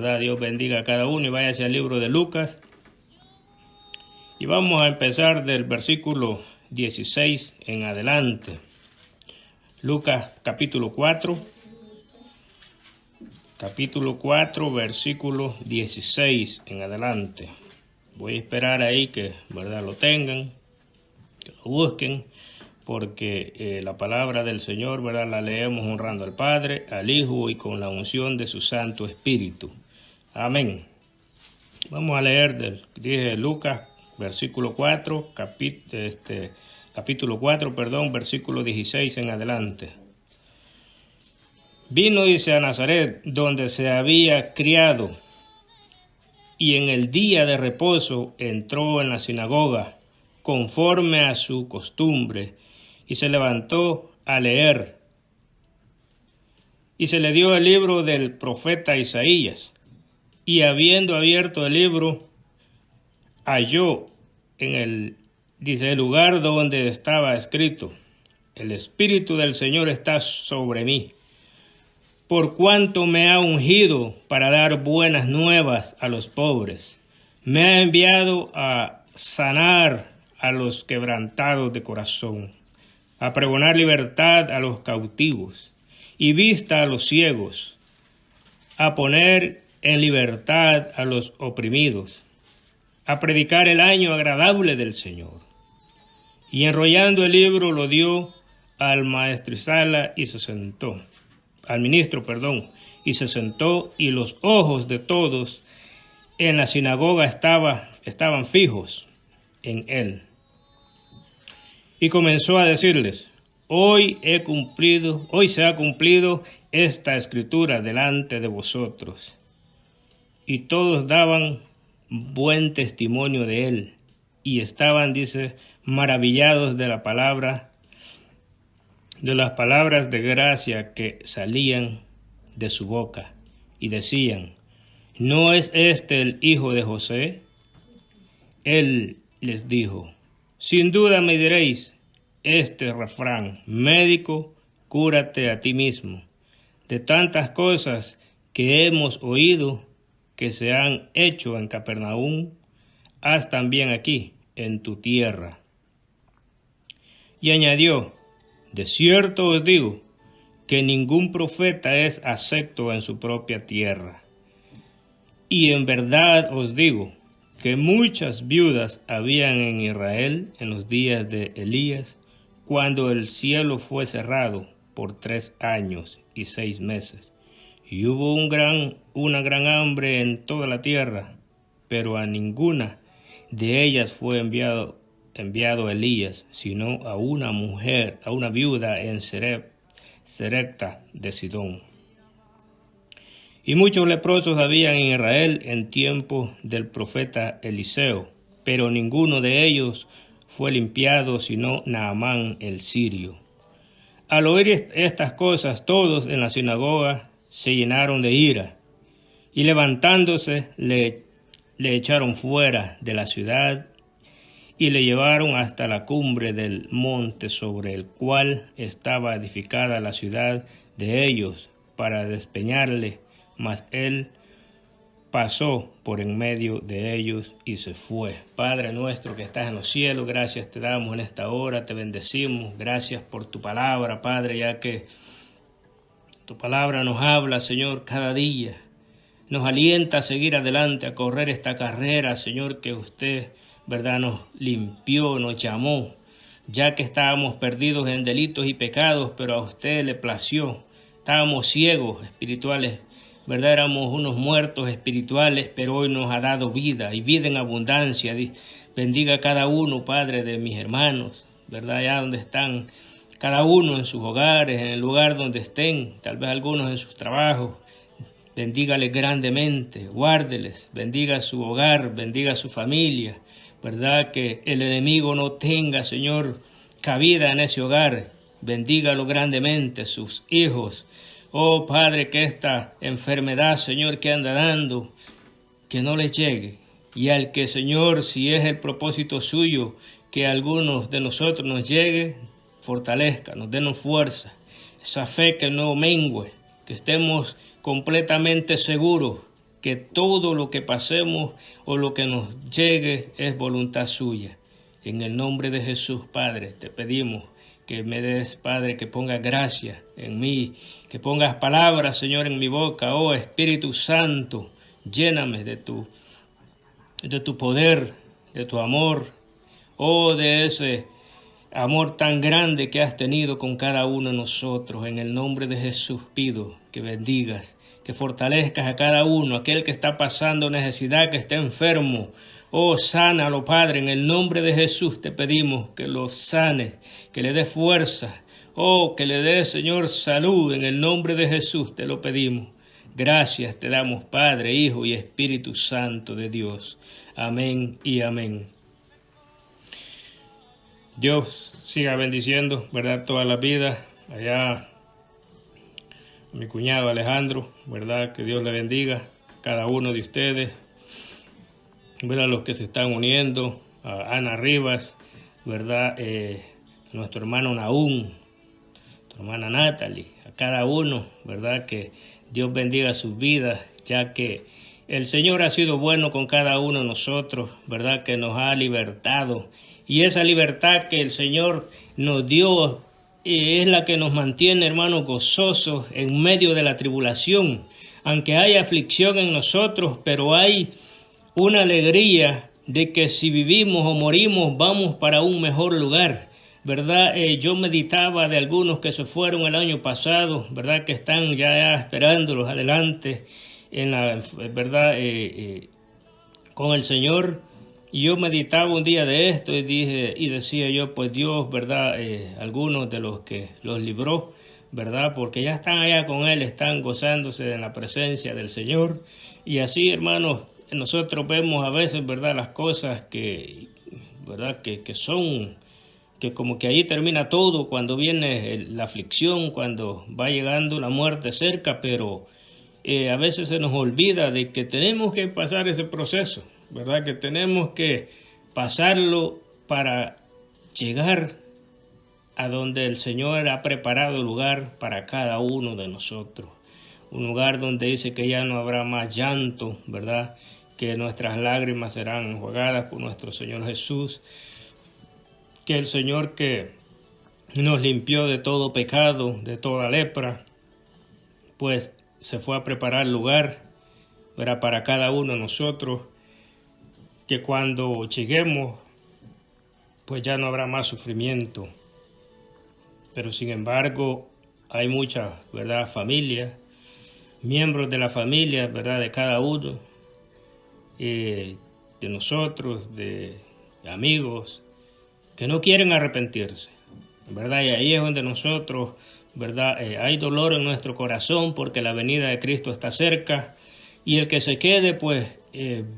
¿verdad? Dios bendiga a cada uno y váyase al libro de Lucas. Y vamos a empezar del versículo 16 en adelante. Lucas capítulo 4, versículo 16 en adelante. Voy a esperar ahí que, ¿verdad?, lo tengan, que lo busquen, porque la palabra del Señor, ¿verdad?, la leemos honrando al Padre, al Hijo y con la unción de su Santo Espíritu. Amén. Vamos a leer dije Lucas, versículo 4, capítulo 4, versículo 16 en adelante. Vino, dice, a Nazaret, donde se había criado, y en el día de reposo entró en la sinagoga, conforme a su costumbre, y se levantó a leer. Y se le dio el libro del profeta Isaías, y habiendo abierto el libro, halló en el lugar donde estaba escrito: el Espíritu del Señor está sobre mí, por cuanto me ha ungido para dar buenas nuevas a los pobres. Me ha enviado a sanar a los quebrantados de corazón, a pregonar libertad a los cautivos y vista a los ciegos, a poner en libertad a los oprimidos, a predicar el año agradable del Señor. Y enrollando el libro lo dio al maestresala y se sentó. Al ministro, y se sentó, y los ojos de todos en la sinagoga estaban fijos en él. Y comenzó a decirles: Hoy se ha cumplido esta escritura delante de vosotros. Y todos daban buen testimonio de él, y estaban, dice, maravillados de las palabras de gracia que salían de su boca, y decían: ¿No es este el hijo de José? Él les dijo: Sin duda me diréis este refrán: médico, cúrate a ti mismo. De tantas cosas que hemos oído que se han hecho en Capernaum, haz también aquí, en tu tierra. Y añadió: De cierto os digo que ningún profeta es acepto en su propia tierra. Y en verdad os digo que muchas viudas habían en Israel en los días de Elías, cuando el cielo fue cerrado por 3 años y 6 meses, y hubo una gran hambre en toda la tierra, pero a ninguna de ellas fue enviado Elías, sino a una viuda en Sarepta de Sidón. Y muchos leprosos habían en Israel en tiempo del profeta Eliseo, pero ninguno de ellos fue limpiado, sino Naamán el sirio. Al oír estas cosas, todos en la sinagoga se llenaron de ira, y levantándose le echaron fuera de la ciudad, y le llevaron hasta la cumbre del monte sobre el cual estaba edificada la ciudad de ellos, para despeñarle, mas él pasó por en medio de ellos y se fue. Padre nuestro que estás en los cielos, gracias te damos en esta hora, te bendecimos, gracias por tu palabra, Padre, ya que tu palabra nos habla, Señor, cada día, nos alienta a seguir adelante, a correr esta carrera, Señor, que usted, ¿verdad?, nos limpió, nos llamó, ya que estábamos perdidos en delitos y pecados, pero a usted le plació. Estábamos ciegos espirituales, ¿verdad? Éramos unos muertos espirituales, pero hoy nos ha dado vida y vida en abundancia. Bendiga a cada uno, Padre, de mis hermanos, ¿verdad? Allá donde están, cada uno en sus hogares, en el lugar donde estén, tal vez algunos en sus trabajos. Bendígales grandemente, guárdeles, bendiga su hogar, bendiga su familia, ¿verdad? Que el enemigo no tenga, Señor, cabida en ese hogar. Bendígalo grandemente, sus hijos. Oh, Padre, que esta enfermedad, Señor, que anda dando, que no les llegue. Y al que, Señor, si es el propósito suyo, que a algunos de nosotros nos llegue, fortalezca, nos denos fuerza. Esa fe que no mengue, que estemos completamente seguros que todo lo que pasemos o lo que nos llegue es voluntad suya. En el nombre de Jesús, Padre, te pedimos que me des, Padre, que pongas gracia en mí, que pongas palabras, Señor, en mi boca. Oh Espíritu Santo, lléname de tu poder, de tu amor, oh, de ese amor tan grande que has tenido con cada uno de nosotros. En el nombre de Jesús pido que bendigas, que fortalezcas a cada uno, aquel que está pasando necesidad, que está enfermo. Oh, sánalo, Padre, en el nombre de Jesús te pedimos que lo sanes, que le des fuerza. Oh, que le des, Señor, salud, en el nombre de Jesús te lo pedimos. Gracias te damos, Padre, Hijo y Espíritu Santo de Dios. Amén y amén. Dios siga bendiciendo, ¿verdad?, toda la vida. Allá a mi cuñado Alejandro, ¿verdad?, que Dios le bendiga a cada uno de ustedes. Ver a los que se están uniendo, a Ana Rivas, ¿verdad? A nuestro hermano Nahum, a tu hermana Natalie, a cada uno, ¿verdad? Que Dios bendiga sus vidas, ya que el Señor ha sido bueno con cada uno de nosotros, ¿verdad? Que nos ha libertado. Y esa libertad que el Señor nos dio es la que nos mantiene, hermanos, gozosos en medio de la tribulación. Aunque hay aflicción en nosotros, pero hay una alegría de que si vivimos o morimos vamos para un mejor lugar, ¿verdad? Yo meditaba de algunos que se fueron el año pasado, ¿verdad? Que están ya esperándolos adelante en la verdad con el Señor. Y yo meditaba un día de esto y decía yo, pues Dios, ¿verdad? Algunos de los que los libró, ¿verdad? Porque ya están allá con Él, están gozándose de la presencia del Señor. Y así, hermanos, nosotros vemos a veces, ¿verdad?, las cosas que, ¿verdad?, que son, que como que ahí termina todo cuando viene la aflicción, cuando va llegando la muerte cerca, pero a veces se nos olvida de que tenemos que pasar ese proceso, ¿verdad?, que tenemos que pasarlo para llegar a donde el Señor ha preparado lugar para cada uno de nosotros. Un lugar donde dice que ya no habrá más llanto, ¿verdad?, que nuestras lágrimas serán enjuagadas por nuestro Señor Jesús, que el Señor que nos limpió de todo pecado, de toda lepra, pues se fue a preparar lugar, ¿verdad?, para cada uno de nosotros, que cuando lleguemos, pues ya no habrá más sufrimiento. Pero sin embargo, hay muchas, ¿verdad?, familias, miembros de la familia, ¿verdad?, de cada uno, de nosotros, de amigos, que no quieren arrepentirse, ¿verdad? Y ahí es donde nosotros, ¿verdad?, hay dolor en nuestro corazón porque la venida de Cristo está cerca, y el que se quede, pues,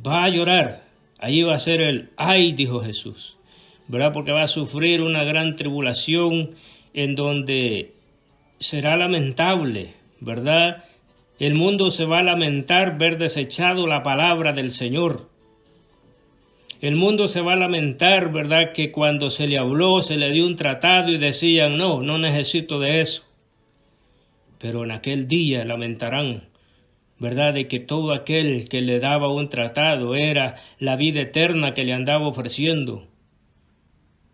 va a llorar. Ahí va a ser el ay, dijo Jesús, ¿verdad? Porque va a sufrir una gran tribulación en donde será lamentable, ¿verdad? El mundo se va a lamentar ver desechado la palabra del Señor. El mundo se va a lamentar, ¿verdad?, que cuando se le habló, se le dio un tratado y decían, no necesito de eso. Pero en aquel día lamentarán, ¿verdad?, de que todo aquel que le daba un tratado era la vida eterna que le andaba ofreciendo.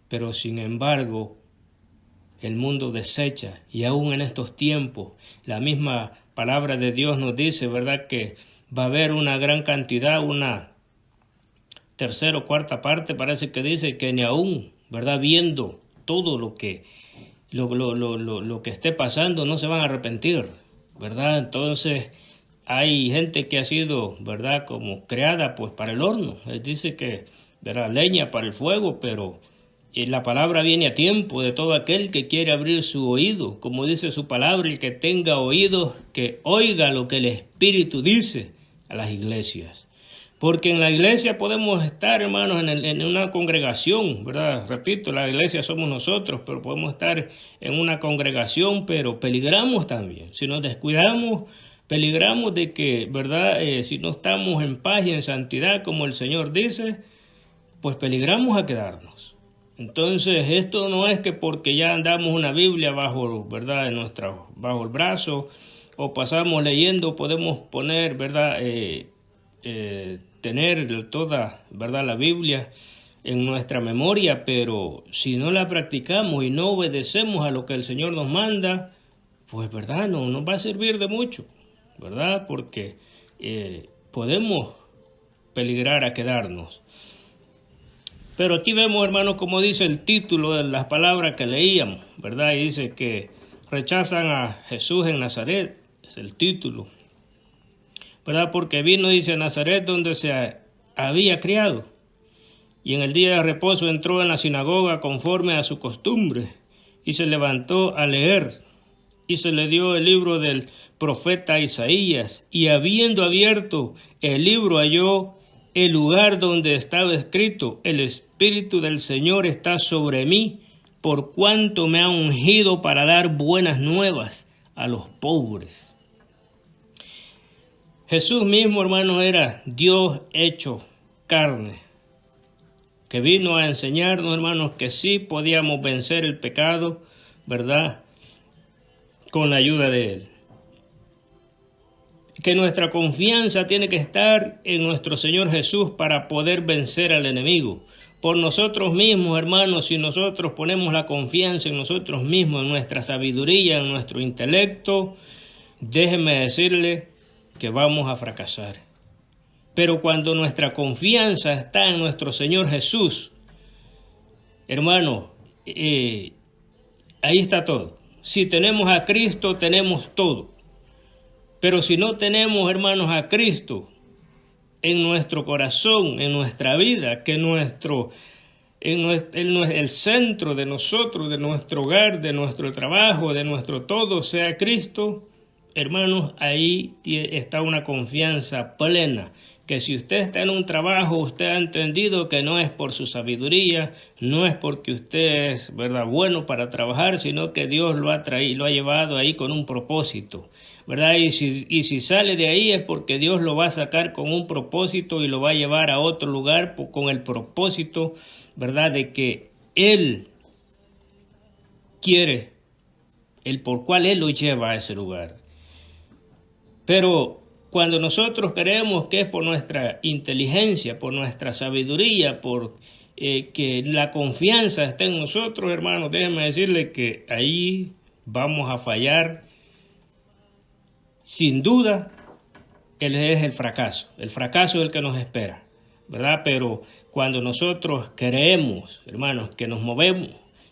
Pero sin embargo, el mundo desecha, y aún en estos tiempos, la misma palabra de Dios nos dice, ¿verdad?, que va a haber una gran cantidad, una tercera o cuarta parte, parece que dice que ni aún, ¿verdad?, viendo todo lo que esté pasando, no se van a arrepentir, ¿verdad? Entonces, hay gente que ha sido, ¿verdad?, como creada pues para el horno. Él dice que, ¿verdad?, leña para el fuego, pero la palabra viene a tiempo de todo aquel que quiere abrir su oído. Como dice su palabra, el que tenga oídos, que oiga lo que el Espíritu dice a las iglesias. Porque en la iglesia podemos estar, hermanos, en una congregación, ¿verdad? Repito, la iglesia somos nosotros, pero podemos estar en una congregación, pero peligramos también. Si nos descuidamos, peligramos de que, ¿verdad?, si no estamos en paz y en santidad, como el Señor dice, pues peligramos a quedarnos. Entonces, esto no es que porque ya andamos una Biblia bajo, ¿verdad?, bajo el brazo, o pasamos leyendo, podemos poner, ¿verdad?, tener toda, ¿verdad?, la Biblia en nuestra memoria, pero si no la practicamos y no obedecemos a lo que el Señor nos manda, pues, ¿verdad?, no nos va a servir de mucho, ¿verdad?, porque podemos peligrar a quedarnos. Pero aquí vemos, hermanos, como dice el título de las palabras que leíamos, ¿verdad? Y dice que rechazan a Jesús en Nazaret, es el título, ¿verdad? Porque vino, dice, a Nazaret donde se había criado, y en el día de reposo entró en la sinagoga conforme a su costumbre, y se levantó a leer, y se le dio el libro del profeta Isaías, y habiendo abierto el libro halló el lugar donde estaba escrito: el Espíritu del Señor está sobre mí, por cuanto me ha ungido para dar buenas nuevas a los pobres. Jesús mismo, hermanos, era Dios hecho carne, que vino a enseñarnos, hermanos, que sí podíamos vencer el pecado, ¿verdad?, con la ayuda de Él. Que nuestra confianza tiene que estar en nuestro Señor Jesús para poder vencer al enemigo. Por nosotros mismos, hermanos, si nosotros ponemos la confianza en nosotros mismos, en nuestra sabiduría, en nuestro intelecto, déjenme decirle que vamos a fracasar. Pero cuando nuestra confianza está en nuestro Señor Jesús, hermano, ahí está todo. Si tenemos a Cristo, tenemos todo. Pero si no tenemos, hermanos, a Cristo en nuestro corazón, en nuestra vida, que el centro de nosotros, de nuestro hogar, de nuestro trabajo, de nuestro todo sea Cristo, hermanos, ahí está una confianza plena. Que si usted está en un trabajo, usted ha entendido que no es por su sabiduría, no es porque usted es, ¿verdad?, bueno para trabajar, sino que Dios lo ha llevado ahí con un propósito, ¿verdad? Y si sale de ahí es porque Dios lo va a sacar con un propósito y lo va a llevar a otro lugar con el propósito, ¿verdad?, de que Él quiere, el por cual Él lo lleva a ese lugar. Pero cuando nosotros creemos que es por nuestra inteligencia, por nuestra sabiduría, por que la confianza está en nosotros, hermanos, déjenme decirle que ahí vamos a fallar. Sin duda, él es el fracaso. El fracaso es el que nos espera, ¿verdad? Pero cuando nosotros creemos, hermanos, que nos movemos,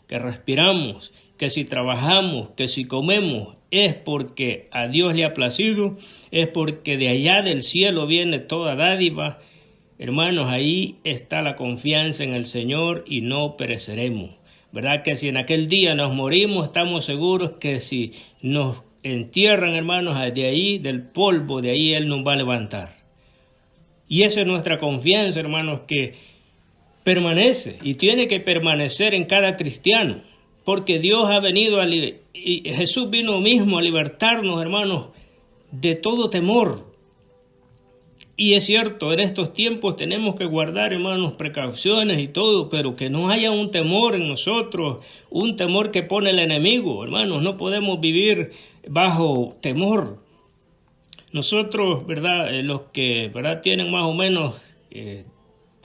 que respiramos, que si trabajamos, que si comemos, es porque a Dios le ha placido, es porque de allá del cielo viene toda dádiva. Hermanos, ahí está la confianza en el Señor y no pereceremos, ¿verdad? Que si en aquel día nos morimos, estamos seguros que si nos entierran, hermanos, de ahí, del polvo, de ahí Él nos va a levantar. Y esa es nuestra confianza, hermanos, que permanece y tiene que permanecer en cada cristiano. Porque Dios ha venido y Jesús vino mismo a libertarnos, hermanos, de todo temor. Y es cierto, en estos tiempos tenemos que guardar, hermanos, precauciones y todo, pero que no haya un temor en nosotros, un temor que pone el enemigo, hermanos. No podemos vivir bajo temor. Nosotros, ¿verdad?, los que, ¿verdad?, tienen más o menos,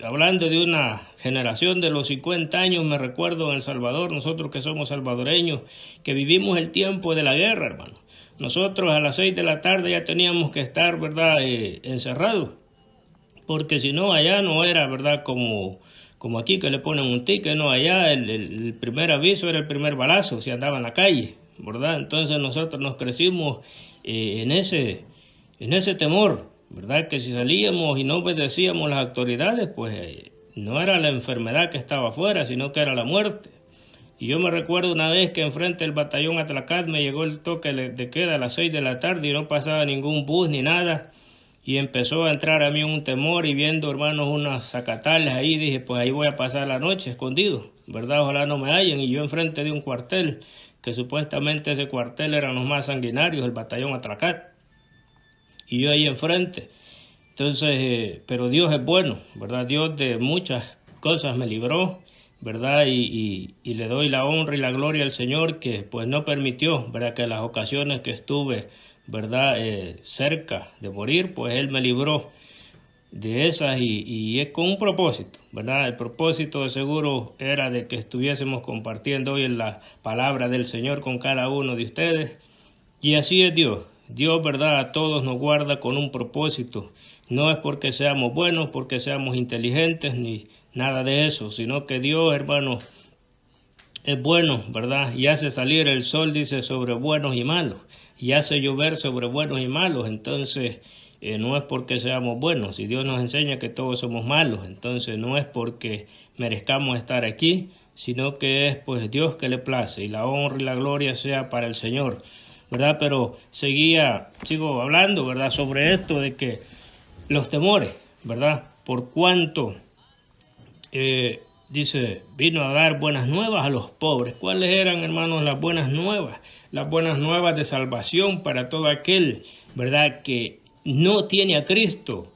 hablando de una generación de los 50 años, me recuerdo en El Salvador, nosotros que somos salvadoreños, que vivimos el tiempo de la guerra, hermano. Nosotros a las 6 de la tarde ya teníamos que estar, ¿verdad?, encerrados, porque si no, allá no era, ¿verdad?, como aquí que le ponen un ticket, no, allá el primer aviso era el primer balazo, si andaba en la calle, ¿verdad? Entonces nosotros nos crecimos en ese temor, ¿verdad? Que si salíamos y no obedecíamos las autoridades, pues no era la enfermedad que estaba afuera, sino que era la muerte. Y yo me recuerdo una vez que enfrente del batallón Atlacat me llegó el toque de queda a las 6 de la tarde y no pasaba ningún bus ni nada. Y empezó a entrar a mí un temor y viendo, hermanos, unas zacatales ahí, dije, pues ahí voy a pasar la noche escondido, ¿verdad? Ojalá no me hallen. Y yo enfrente de un cuartel, que supuestamente ese cuartel eran los más sanguinarios, el batallón Atlacat. Y yo ahí enfrente. Entonces, pero Dios es bueno, ¿verdad? Dios de muchas cosas me libró, ¿verdad? Y le doy la honra y la gloria al Señor que pues no permitió, ¿verdad?, que las ocasiones que estuve, ¿verdad?, cerca de morir, pues Él me libró. de esas y es con un propósito, ¿verdad? El propósito de seguro era de que estuviésemos compartiendo hoy en la palabra del Señor con cada uno de ustedes. Y así es Dios. Dios, ¿verdad? A todos nos guarda con un propósito. No es porque seamos buenos, porque seamos inteligentes, ni nada de eso, sino que Dios, hermanos, es bueno, ¿verdad? Y hace salir el sol, dice, sobre buenos y malos. Y hace llover sobre buenos y malos. Entonces, no es porque seamos buenos. Si Dios nos enseña que todos somos malos, entonces no es porque merezcamos estar aquí, sino que es pues Dios que le place. Y la honra y la gloria sea para el Señor, ¿verdad? Pero sigo hablando, ¿verdad? Sobre esto de que los temores, ¿verdad? Por cuanto... dice, vino a dar buenas nuevas a los pobres. ¿Cuáles eran, hermanos, las buenas nuevas? Las buenas nuevas de salvación para todo aquel, ¿verdad?, que no tiene a Cristo,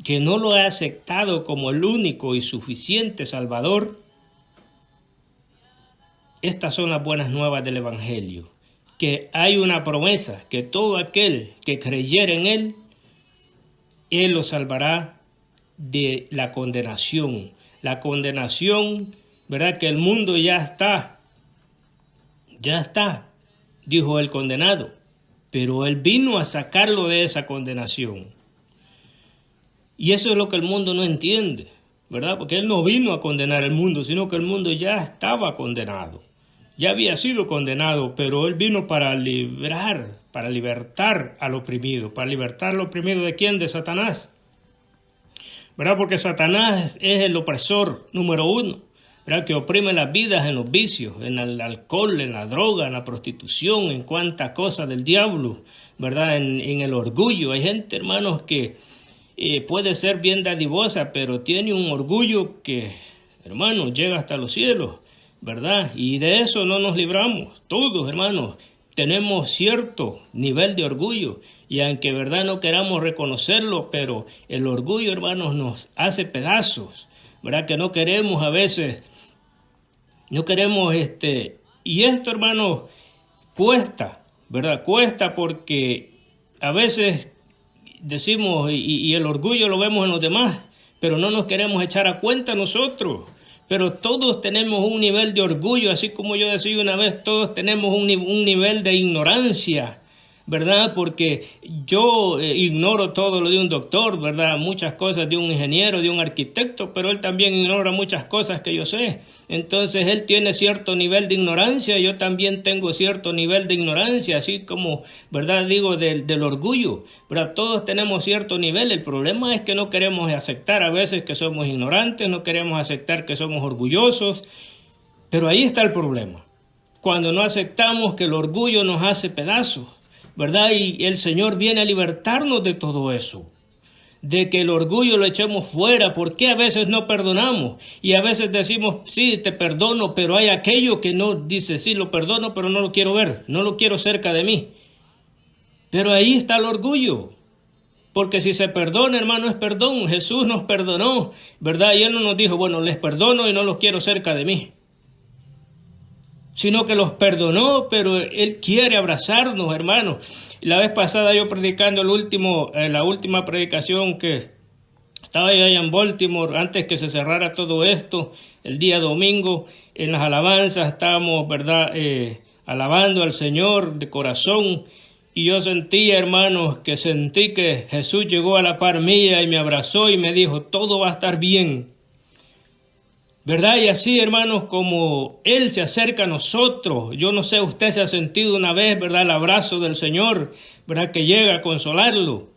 que no lo ha aceptado como el único y suficiente Salvador. Estas son las buenas nuevas del Evangelio, que hay una promesa, que todo aquel que creyere en Él lo salvará de la condenación. La condenación, ¿verdad? Que el mundo ya está, dijo el condenado, pero Él vino a sacarlo de esa condenación. Y eso es lo que el mundo no entiende, ¿verdad? Porque Él no vino a condenar al mundo, sino que el mundo ya estaba condenado. Ya había sido condenado, pero Él vino para libertar al oprimido. ¿Para libertar al oprimido de quién? De Satanás, ¿verdad? Porque Satanás es el opresor número uno, ¿verdad? Que oprime las vidas en los vicios, en el alcohol, en la droga, en la prostitución, en cuantas cosas del diablo, ¿verdad? En el orgullo. Hay gente, hermanos, que puede ser bien dadivosa, pero tiene un orgullo que, hermanos, llega hasta los cielos, ¿verdad? Y de eso no nos libramos. Todos, hermanos, tenemos cierto nivel de orgullo y aunque verdad no queramos reconocerlo, pero el orgullo, hermanos, nos hace pedazos, ¿verdad? Que no queremos a veces, y esto, hermanos, cuesta, ¿verdad? Cuesta porque a veces decimos y el orgullo lo vemos en los demás, pero no nos queremos echar a cuenta nosotros. Pero todos tenemos un nivel de orgullo, así como yo decía una vez, todos tenemos un nivel de ignorancia, ¿verdad? Porque yo ignoro todo lo de un doctor, ¿verdad? Muchas cosas de un ingeniero, de un arquitecto, pero él también ignora muchas cosas que yo sé. Entonces él tiene cierto nivel de ignorancia, yo también tengo cierto nivel de ignorancia, así como, ¿verdad? Digo del orgullo, ¿verdad? Todos tenemos cierto nivel. El problema es que no queremos aceptar a veces que somos ignorantes, no queremos aceptar que somos orgullosos, pero ahí está el problema. Cuando no aceptamos que el orgullo nos hace pedazos, ¿verdad? Y el Señor viene a libertarnos de todo eso, de que el orgullo lo echemos fuera. ¿Por qué a veces no perdonamos? Y a veces decimos, sí, te perdono, pero hay aquello que no dice, sí, lo perdono, pero no lo quiero ver, no lo quiero cerca de mí. Pero ahí está el orgullo. Porque si se perdona, hermano, es perdón. Jesús nos perdonó, ¿verdad? Y Él no nos dijo, bueno, les perdono y no los quiero cerca de mí, sino que los perdonó, pero Él quiere abrazarnos, hermanos. La vez pasada yo predicando la última predicación que estaba allá en Baltimore, antes que se cerrara todo esto, el día domingo, en las alabanzas estábamos, ¿verdad?, alabando al Señor de corazón, y yo sentía, hermanos, que Jesús llegó a la par mía y me abrazó y me dijo, todo va a estar bien, ¿verdad? Y así, hermanos, como Él se acerca a nosotros, yo no sé, usted se ha sentido una vez, ¿verdad?, el abrazo del Señor, ¿verdad?, que llega a consolarlo.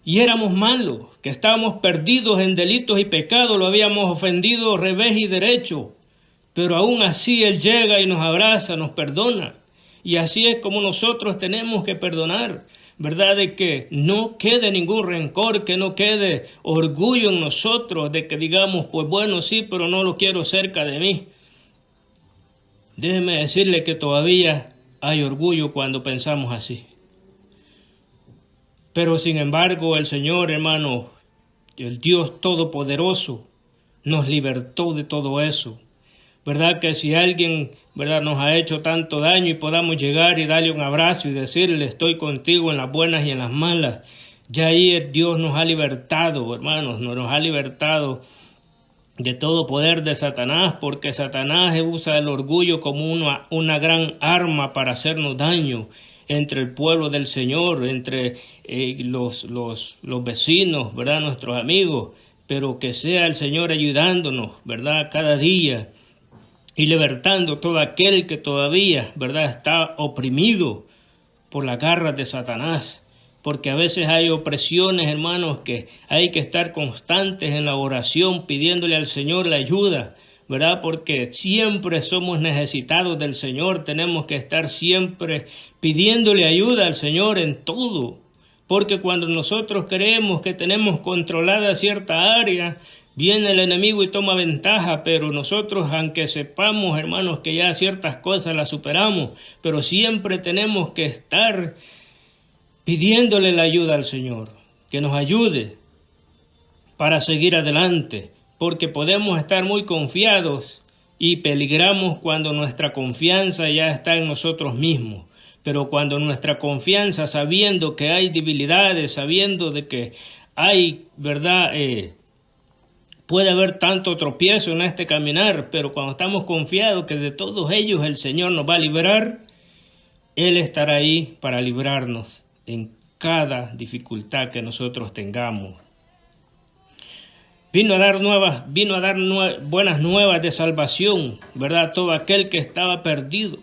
Y éramos malos, que estábamos perdidos en delitos y pecados, lo habíamos ofendido revés y derecho, pero aún así Él llega y nos abraza, nos perdona. Y así es como nosotros tenemos que perdonar, ¿verdad? De que no quede ningún rencor, que no quede orgullo en nosotros, de que digamos, pues bueno, sí, pero no lo quiero cerca de mí. Déjeme decirle que todavía hay orgullo cuando pensamos así. Pero sin embargo, el Señor, hermano, el Dios Todopoderoso, nos libertó de todo eso. ¿Verdad? Que si alguien, ¿verdad?, nos ha hecho tanto daño y podamos llegar y darle un abrazo y decirle, estoy contigo en las buenas y en las malas, Ya ahí Dios nos ha libertado, hermanos, nos ha libertado de todo poder de Satanás, porque Satanás usa el orgullo como una gran arma para hacernos daño entre el pueblo del Señor, entre los vecinos, ¿verdad? Nuestros amigos, pero que sea el Señor ayudándonos, ¿verdad? Cada día y libertando todo aquel que todavía, ¿verdad? Está oprimido por las garras de Satanás. Porque a veces hay opresiones, hermanos, que hay que estar constantes en la oración, pidiéndole al Señor la ayuda, ¿verdad? Porque siempre somos necesitados del Señor, tenemos que estar siempre pidiéndole ayuda al Señor en todo. Porque cuando nosotros creemos que tenemos controlada cierta área, viene el enemigo y toma ventaja, pero nosotros, aunque sepamos, hermanos, que ya ciertas cosas las superamos, pero siempre tenemos que estar pidiéndole la ayuda al Señor, que nos ayude para seguir adelante, porque podemos estar muy confiados y peligramos cuando nuestra confianza ya está en nosotros mismos. Pero cuando nuestra confianza, sabiendo que hay debilidades, sabiendo de que hay, ¿verdad?, puede haber tanto tropiezo en este caminar, pero cuando estamos confiados que de todos ellos el Señor nos va a liberar, Él estará ahí para librarnos en cada dificultad que nosotros tengamos. Vino a dar buenas nuevas de salvación, ¿verdad? Todo aquel que estaba perdido,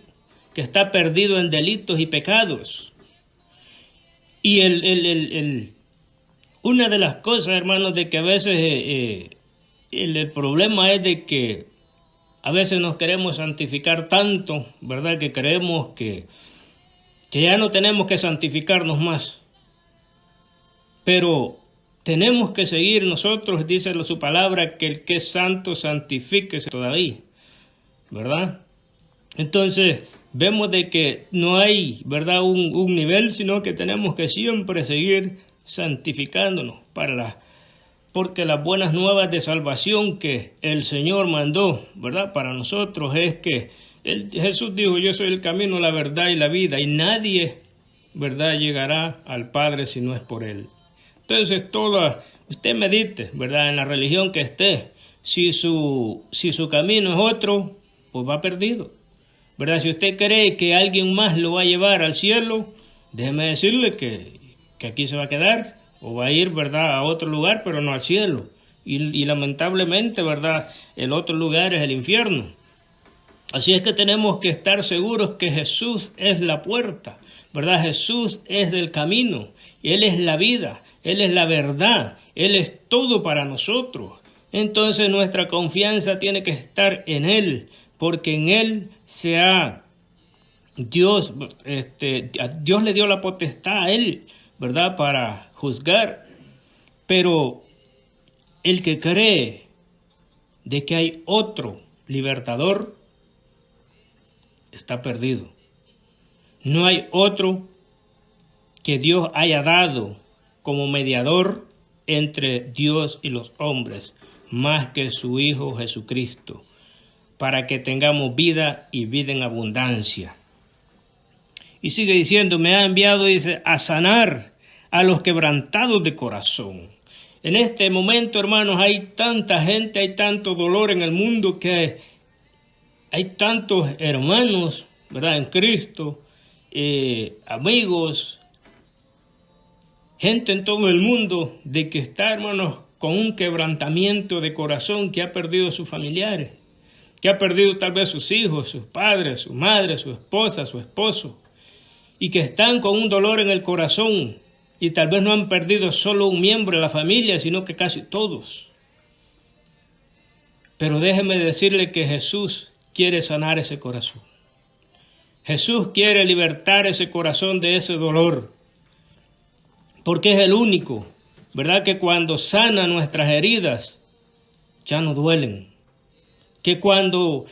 que está perdido en delitos y pecados. Y una de las cosas, hermanos, de que a veces el problema es de que a veces nos queremos santificar tanto, ¿verdad? Que creemos que ya no tenemos que santificarnos más. Pero tenemos que seguir nosotros, dice su palabra, que el que es santo santifíquese todavía, ¿verdad? Entonces vemos de que no hay, ¿verdad?, un nivel, sino que tenemos que siempre seguir santificándonos porque las buenas nuevas de salvación que el Señor mandó, ¿verdad?, para nosotros es que Jesús dijo: yo soy el camino, la verdad y la vida, y nadie, ¿verdad?, llegará al Padre si no es por Él. Entonces, usted medite, ¿verdad?, en la religión que esté. Si su camino es otro, pues va perdido, ¿verdad? Si usted cree que alguien más lo va a llevar al cielo, déjeme decirle que aquí se va a quedar, o va a ir, ¿verdad?, a otro lugar, pero no al cielo. Y lamentablemente, ¿verdad?, el otro lugar es el infierno. Así es que tenemos que estar seguros que Jesús es la puerta, ¿verdad? Jesús es el camino, Él es la vida, Él es la verdad, Él es todo para nosotros. Entonces nuestra confianza tiene que estar en Él, porque en Él Dios le dio la potestad a Él, ¿verdad?, para juzgar. Pero el que cree de que hay otro libertador está perdido. No hay otro que Dios haya dado como mediador entre Dios y los hombres, más que su Hijo Jesucristo, para que tengamos vida y vida en abundancia. Y sigue diciendo: me ha enviado, dice, a sanar a los quebrantados de corazón. En este momento, hermanos, hay tanta gente, hay tanto dolor en el mundo, que hay tantos hermanos, ¿verdad?, en Cristo, amigos, gente en todo el mundo, de que está, hermanos, con un quebrantamiento de corazón, que ha perdido a sus familiares, que ha perdido tal vez sus hijos, sus padres, su madre, su esposa, su esposo, y que están con un dolor en el corazón, y tal vez no han perdido solo un miembro de la familia, sino que casi todos. Pero déjeme decirle que Jesús quiere sanar ese corazón. Jesús quiere libertar ese corazón de ese dolor, porque es el único, ¿verdad?, que cuando sana nuestras heridas, ya no duelen. Que cuando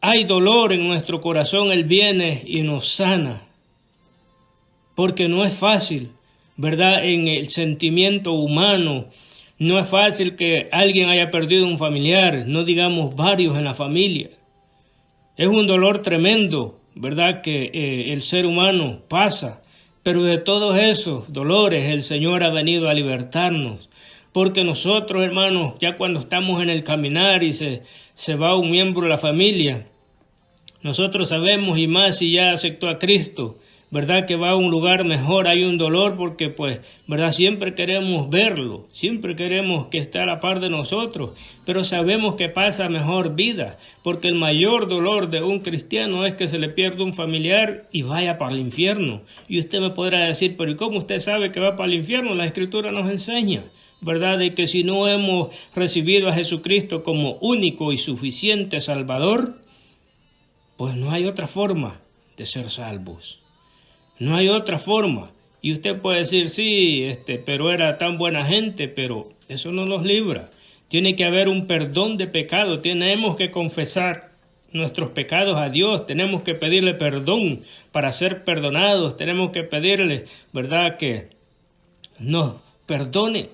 hay dolor en nuestro corazón, Él viene y nos sana. Porque no es fácil, ¿verdad?, en el sentimiento humano. No es fácil que alguien haya perdido un familiar, no digamos varios en la familia. Es un dolor tremendo, ¿verdad?, que el ser humano pasa. Pero de todos esos dolores el Señor ha venido a libertarnos. Porque nosotros, hermanos, ya cuando estamos en el caminar y se va un miembro de la familia, nosotros sabemos, y más si ya aceptó a Cristo, ¿verdad? Que va a un lugar mejor, hay un dolor porque pues, ¿verdad? Siempre queremos verlo, siempre queremos que esté a la par de nosotros, pero sabemos que pasa mejor vida, porque el mayor dolor de un cristiano es que se le pierda un familiar y vaya para el infierno. Y usted me podrá decir, pero ¿y cómo usted sabe que va para el infierno? La Escritura nos enseña, ¿verdad? De que si no hemos recibido a Jesucristo como único y suficiente Salvador, pues no hay otra forma de ser salvos. No hay otra forma. Y usted puede decir, sí, pero era tan buena gente, pero eso no nos libra. Tiene que haber un perdón de pecado. Tenemos que confesar nuestros pecados a Dios. Tenemos que pedirle perdón para ser perdonados. Tenemos que pedirle, ¿verdad?, que nos perdone.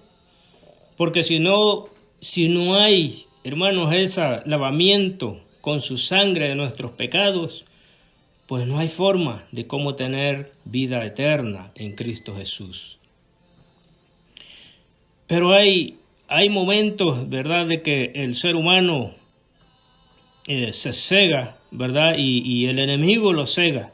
Porque si no hay, hermanos, ese lavamiento con su sangre de nuestros pecados, pues no hay forma de cómo tener vida eterna en Cristo Jesús. Pero hay momentos, ¿verdad?, de que el ser humano se cega, ¿verdad? Y el enemigo lo cega,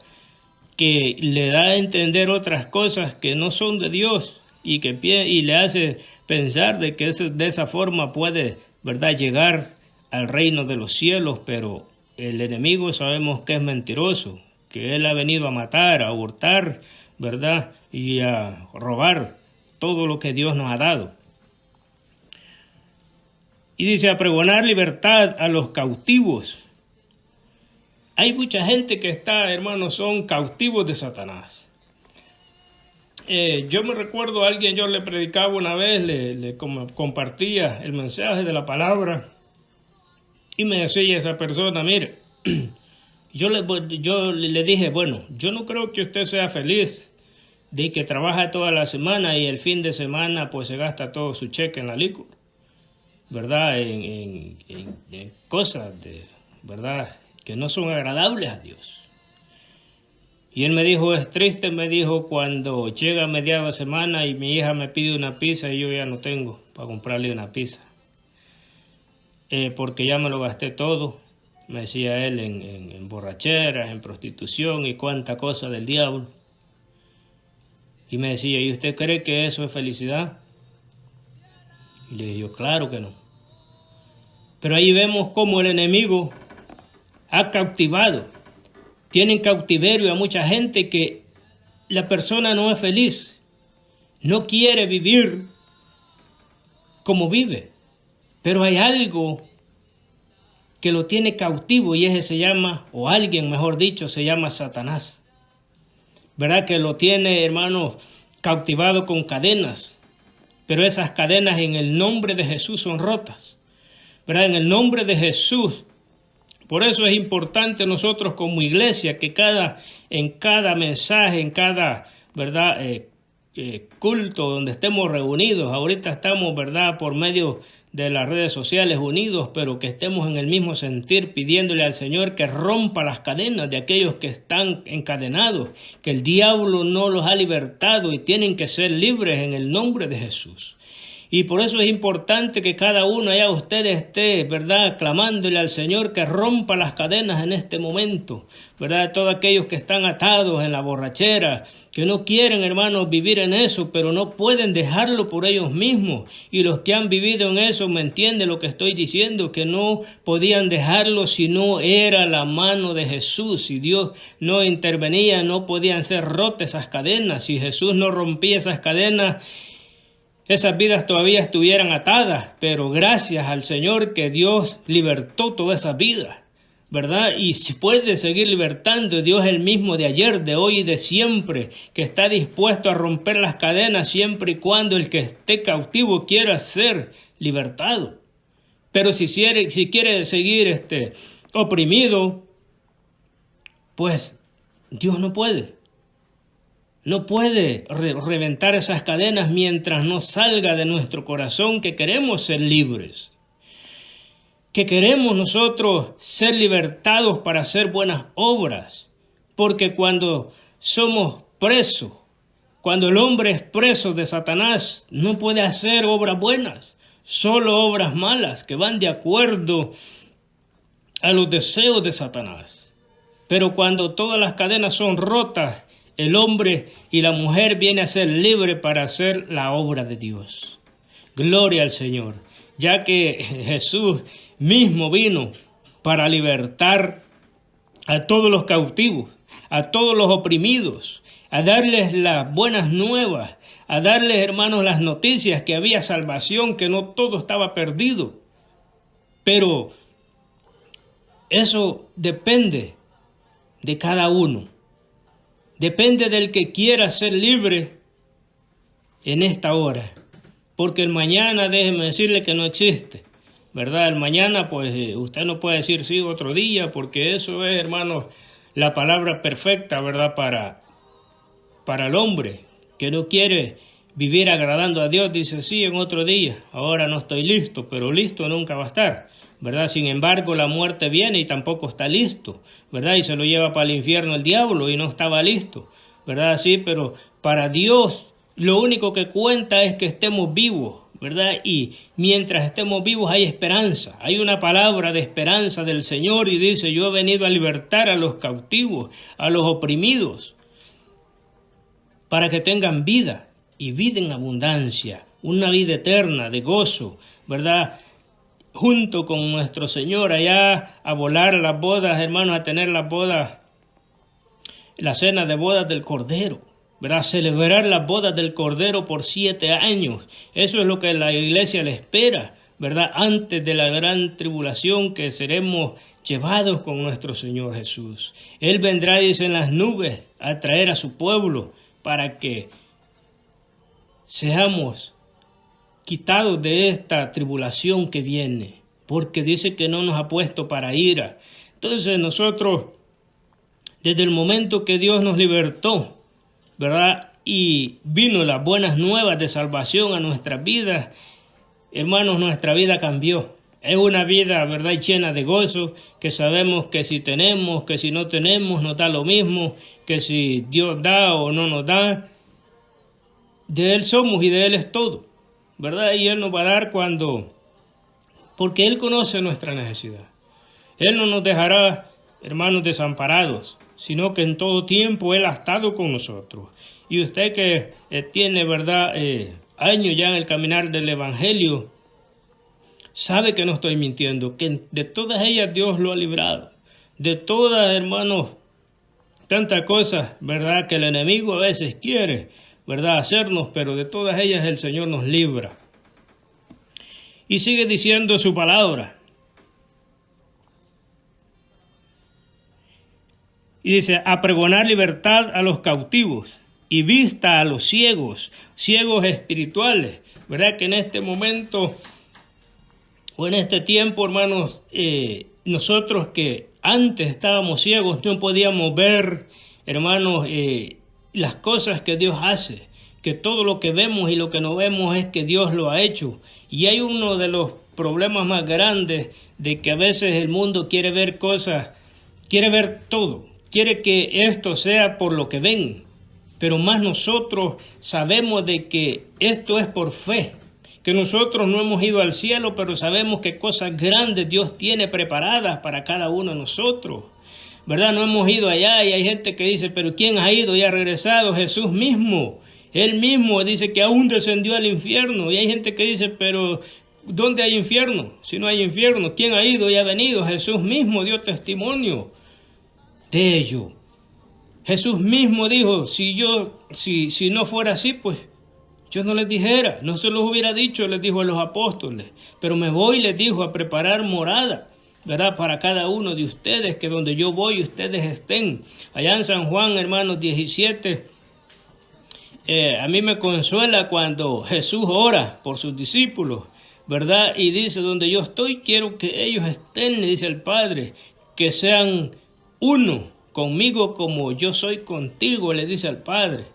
que le da a entender otras cosas que no son de Dios y le hace pensar de que de esa forma puede, ¿verdad?, llegar al reino de los cielos, pero el enemigo sabemos que es mentiroso, que él ha venido a matar, a hurtar, ¿verdad?, y a robar todo lo que Dios nos ha dado. Y dice, a pregonar libertad a los cautivos. Hay mucha gente que está, hermanos, son cautivos de Satanás. Yo me recuerdo a alguien, yo le predicaba una vez, le compartía el mensaje de la palabra, y me decía esa persona, mire, yo le dije, bueno, yo no creo que usted sea feliz de que trabaja toda la semana y el fin de semana pues se gasta todo su cheque en la licor, ¿verdad? En cosas, ¿verdad?, que no son agradables a Dios. Y él me dijo, es triste, me dijo, cuando llega a mediados de semana y mi hija me pide una pizza y yo ya no tengo para comprarle una pizza. Porque ya me lo gasté todo, me decía él, en borracheras, en prostitución y cuánta cosa del diablo. Y me decía, ¿y usted cree que eso es felicidad? Y le dije yo, claro que no. Pero ahí vemos cómo el enemigo ha cautivado, tiene en cautiverio a mucha gente que la persona no es feliz, no quiere vivir como vive. Pero hay algo que lo tiene cautivo y ese se llama, o alguien mejor dicho, se llama Satanás. ¿Verdad? Que lo tiene, hermanos, cautivado con cadenas. Pero esas cadenas en el nombre de Jesús son rotas. ¿Verdad? En el nombre de Jesús. Por eso es importante nosotros como iglesia que en cada mensaje, en cada, ¿verdad?, culto donde estemos reunidos, ahorita estamos, ¿verdad?, por medio de las redes sociales unidos, pero que estemos en el mismo sentir pidiéndole al Señor que rompa las cadenas de aquellos que están encadenados, que el diablo no los ha libertado y tienen que ser libres en el nombre de Jesús. Y por eso es importante que cada uno allá usted esté, ¿verdad?, clamándole al Señor que rompa las cadenas en este momento, ¿verdad? Todos aquellos que están atados en la borrachera, que no quieren, hermanos, vivir en eso, pero no pueden dejarlo por ellos mismos. Y los que han vivido en eso, ¿me entiende lo que estoy diciendo? Que no podían dejarlo si no era la mano de Jesús. Si Dios no intervenía, no podían ser rotas esas cadenas. Si Jesús no rompía esas cadenas, esas vidas todavía estuvieran atadas, pero gracias al Señor que Dios libertó todas esas vidas, ¿verdad? Y si puede seguir libertando, Dios es el mismo de ayer, de hoy y de siempre, que está dispuesto a romper las cadenas siempre y cuando el que esté cautivo quiera ser libertado. Pero si quiere seguir oprimido, pues Dios no puede. No puede reventar esas cadenas mientras no salga de nuestro corazón que queremos ser libres, que queremos nosotros ser libertados para hacer buenas obras, porque cuando somos presos Cuando el hombre es preso de Satanás, no puede hacer obras buenas, solo obras malas que van de acuerdo a los deseos de Satanás. Pero cuando todas las cadenas son rotas, el hombre y la mujer vienen a ser libres para hacer la obra de Dios. Gloria al Señor, ya que Jesús mismo vino para libertar a todos los cautivos, a todos los oprimidos, a darles las buenas nuevas, a darles, hermanos, las noticias que había salvación, que no todo estaba perdido. Pero eso depende de cada uno. Depende del que quiera ser libre en esta hora. Porque el mañana, déjeme decirle que no existe, ¿verdad? El mañana, pues usted no puede decir sí otro día, porque eso es, hermanos, la palabra perfecta, ¿verdad? Para el hombre que no quiere vivir agradando a Dios, dice sí en otro día, ahora no estoy listo, pero listo nunca va a estar, ¿verdad? Sin embargo, la muerte viene y tampoco está listo, ¿verdad? Y se lo lleva para el infierno el diablo y no estaba listo, ¿verdad? Sí, pero para Dios lo único que cuenta es que estemos vivos, ¿verdad? Y mientras estemos vivos hay esperanza, hay una palabra de esperanza del Señor y dice, yo he venido a libertar a los cautivos, a los oprimidos, para que tengan vida y vida en abundancia, una vida eterna de gozo, ¿verdad? Junto con nuestro Señor allá a volar las bodas, hermanos, a tener las bodas, la cena de bodas del Cordero, ¿verdad? Celebrar las bodas del Cordero por 7 años. Eso es lo que la iglesia le espera, ¿verdad? Antes de la gran tribulación que seremos llevados con nuestro Señor Jesús. Él vendrá, dice, en las nubes a traer a su pueblo para que seamos quitados de esta tribulación que viene, porque dice que no nos ha puesto para ira. Entonces nosotros, desde el momento que Dios nos libertó, ¿verdad? Y vino las buenas nuevas de salvación a nuestras vidas, hermanos, nuestra vida cambió. Es una vida, ¿verdad?, llena de gozo, que sabemos que si tenemos, que si no tenemos, nos da lo mismo, que si Dios da o no nos da, de Él somos y de Él es todo, ¿verdad? Y Él nos va a dar porque Él conoce nuestra necesidad. Él no nos dejará, hermanos, desamparados, sino que en todo tiempo Él ha estado con nosotros. Y usted que tiene, ¿verdad?, años ya en el caminar del Evangelio, sabe que no estoy mintiendo, que de todas ellas Dios lo ha librado. De todas, hermanos, tantas cosas, ¿verdad?, que el enemigo a veces quiere, ¿verdad?, hacernos, pero de todas ellas el Señor nos libra. Y sigue diciendo su palabra. Y dice, a pregonar libertad a los cautivos y vista a los ciegos, ciegos espirituales, ¿verdad? Que en este momento o en este tiempo, hermanos, nosotros que antes estábamos ciegos, no podíamos ver, hermanos, las cosas que Dios hace, que todo lo que vemos y lo que no vemos es que Dios lo ha hecho. Y hay uno de los problemas más grandes de que a veces el mundo quiere ver cosas, quiere ver todo, quiere que esto sea por lo que ven, pero más nosotros sabemos de que esto es por fe, que nosotros no hemos ido al cielo, pero sabemos que cosas grandes Dios tiene preparadas para cada uno de nosotros, ¿verdad? No hemos ido allá y hay gente que dice, pero ¿quién ha ido y ha regresado? Jesús mismo. Él mismo dice que aún descendió al infierno. Y hay gente que dice, pero ¿dónde hay infierno? Si no hay infierno, ¿quién ha ido y ha venido? Jesús mismo dio testimonio de ello. Jesús mismo dijo, si no fuera así, pues yo no les dijera, no se los hubiera dicho, les dijo a los apóstoles, pero me voy, les dijo, a preparar morada, ¿verdad?, para cada uno de ustedes, que donde yo voy ustedes estén. Allá en San Juan, hermanos, 17, a mí me consuela cuando Jesús ora por sus discípulos, ¿verdad? Y dice, donde yo estoy, quiero que ellos estén, le dice el Padre, que sean uno conmigo como yo soy contigo, le dice al Padre.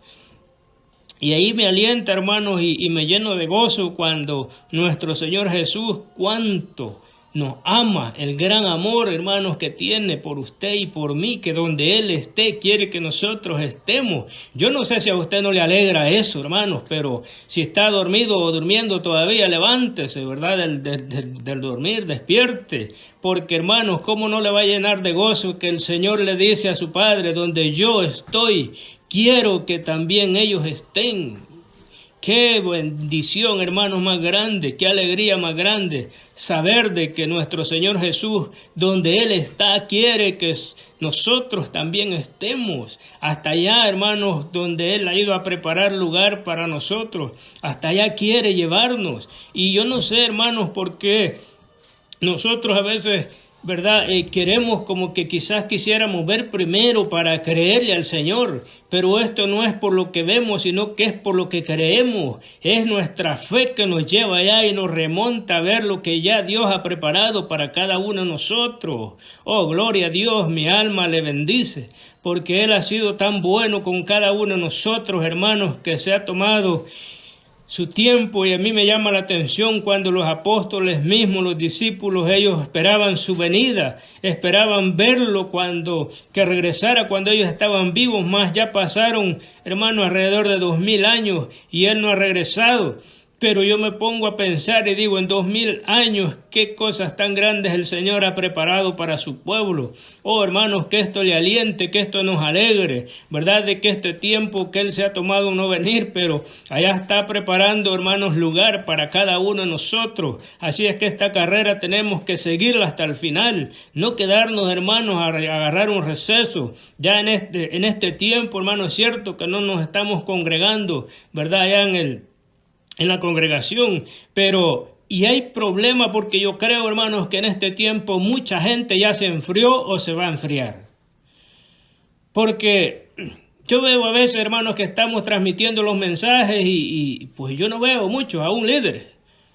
Y ahí me alienta, hermanos, y me lleno de gozo cuando nuestro Señor Jesús, cuánto nos ama, el gran amor, hermanos, que tiene por usted y por mí, que donde Él esté, quiere que nosotros estemos. Yo no sé si a usted no le alegra eso, hermanos, pero si está dormido o durmiendo todavía, levántese, ¿verdad? Del dormir, despierte, porque, hermanos, ¿cómo no le va a llenar de gozo que el Señor le dice a su Padre, donde yo estoy, quiero que también ellos estén? Qué bendición, hermanos, más grande, qué alegría más grande saber de que nuestro Señor Jesús, donde Él está, quiere que nosotros también estemos. Hasta allá, hermanos, donde Él ha ido a preparar lugar para nosotros, hasta allá quiere llevarnos. Y yo no sé, hermanos, por qué nosotros a veces, ¿verdad? Queremos como que quizás quisiéramos ver primero para creerle al Señor, pero esto no es por lo que vemos, sino que es por lo que creemos. Es nuestra fe que nos lleva allá y nos remonta a ver lo que ya Dios ha preparado para cada uno de nosotros. Oh, gloria a Dios, mi alma le bendice, porque Él ha sido tan bueno con cada uno de nosotros, hermanos, que se ha tomado su tiempo. Y a mí me llama la atención cuando los apóstoles mismos, los discípulos, ellos esperaban su venida, esperaban verlo que regresara cuando ellos estaban vivos, más ya pasaron, hermanos, alrededor de 2000 años y Él no ha regresado. Pero yo me pongo a pensar y digo, en 2000 años, qué cosas tan grandes el Señor ha preparado para su pueblo. Oh, hermanos, que esto le aliente, que esto nos alegre, ¿verdad? De que este tiempo que Él se ha tomado no venir, pero allá está preparando, hermanos, lugar para cada uno de nosotros. Así es que esta carrera tenemos que seguirla hasta el final, no quedarnos, hermanos, a agarrar un receso. Ya en este tiempo, hermanos, es cierto que no nos estamos congregando, ¿verdad? Allá en la congregación, y hay problema porque yo creo, hermanos, que en este tiempo mucha gente ya se enfrió o se va a enfriar. Porque yo veo a veces, hermanos, que estamos transmitiendo los mensajes y pues yo no veo muchos, aún líderes.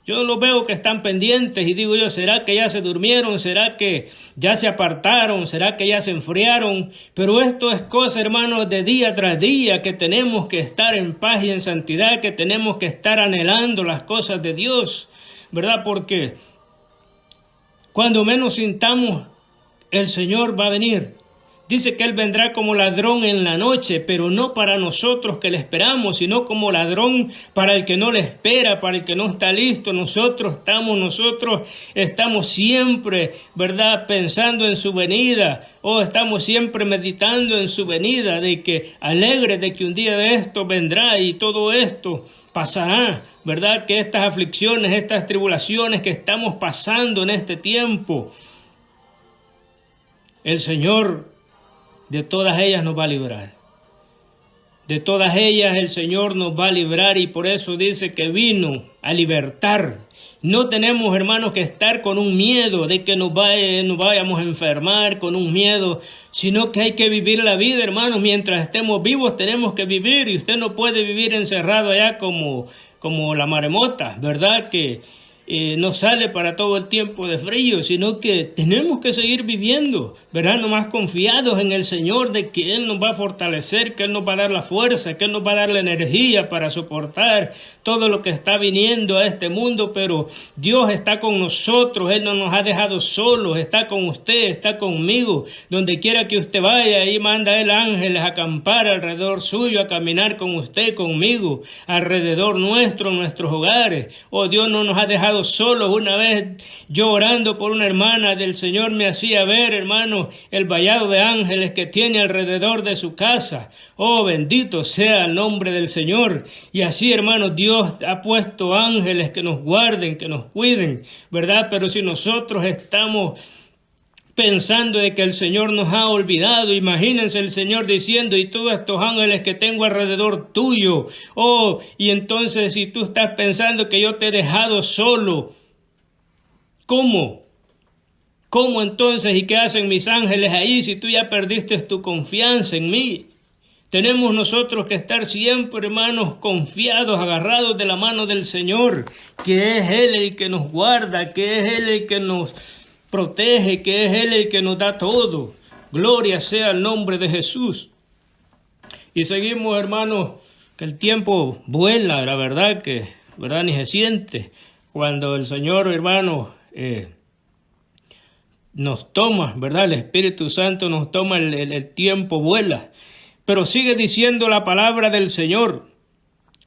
Yo los veo que están pendientes y digo yo, ¿será que ya se durmieron? ¿Será que ya se apartaron? ¿Será que ya se enfriaron? Pero esto es cosa, hermanos, de día tras día, que tenemos que estar en paz y en santidad, que tenemos que estar anhelando las cosas de Dios, ¿verdad? Porque cuando menos sintamos, el Señor va a venir. Dice que Él vendrá como ladrón en la noche, pero no para nosotros que le esperamos, sino como ladrón para el que no le espera, para el que no está listo. Nosotros estamos siempre, ¿verdad?, pensando en su venida, o estamos siempre meditando en su venida, de que alegre de que un día de esto vendrá y todo esto pasará, ¿verdad? Que estas aflicciones, estas tribulaciones que estamos pasando en este tiempo, el Señor de todas ellas nos va a librar. De todas ellas el Señor nos va a librar, y por eso dice que vino a libertar. No tenemos, hermanos, que estar con un miedo de que nos vayamos a enfermar, con un miedo, sino que hay que vivir la vida, hermanos. Mientras estemos vivos tenemos que vivir, y usted no puede vivir encerrado allá como la maremota, ¿verdad? Que no sale para todo el tiempo de frío, sino que tenemos que seguir viviendo, ¿verdad? Nomás confiados en el Señor, de que Él nos va a fortalecer, que Él nos va a dar la fuerza, que Él nos va a dar la energía para soportar todo lo que está viniendo a este mundo. Pero Dios está con nosotros, Él no nos ha dejado solos, está con usted, está conmigo. Donde quiera que usted vaya, ahí manda Él ángeles a acampar alrededor suyo, a caminar con usted, conmigo, alrededor nuestro, nuestros hogares. Oh, Dios no nos ha dejado solos. Una vez yo orando por una hermana del Señor me hacía ver, hermano, el vallado de ángeles que tiene alrededor de su casa. Oh, bendito sea el nombre del Señor. Y así, hermanos, Dios ha puesto ángeles que nos guarden, que nos cuiden, ¿verdad? Pero si nosotros estamos pensando de que el Señor nos ha olvidado, imagínense el Señor diciendo, y todos estos ángeles que tengo alrededor tuyo. Oh, y entonces si tú estás pensando que yo te he dejado solo, ¿cómo? ¿Cómo entonces? ¿Y qué hacen mis ángeles ahí si tú ya perdiste tu confianza en mí? Tenemos nosotros que estar siempre, hermanos, confiados, agarrados de la mano del Señor, que es Él el que nos guarda, que es Él el que nos protege, que es Él el que nos da todo. Gloria sea el nombre de Jesús. Y seguimos, hermanos, que el tiempo vuela, la verdad que, ¿verdad?, ni se siente. Cuando el Señor, hermanos, nos toma, ¿verdad? El Espíritu Santo nos toma, el tiempo vuela. Pero sigue diciendo la palabra del Señor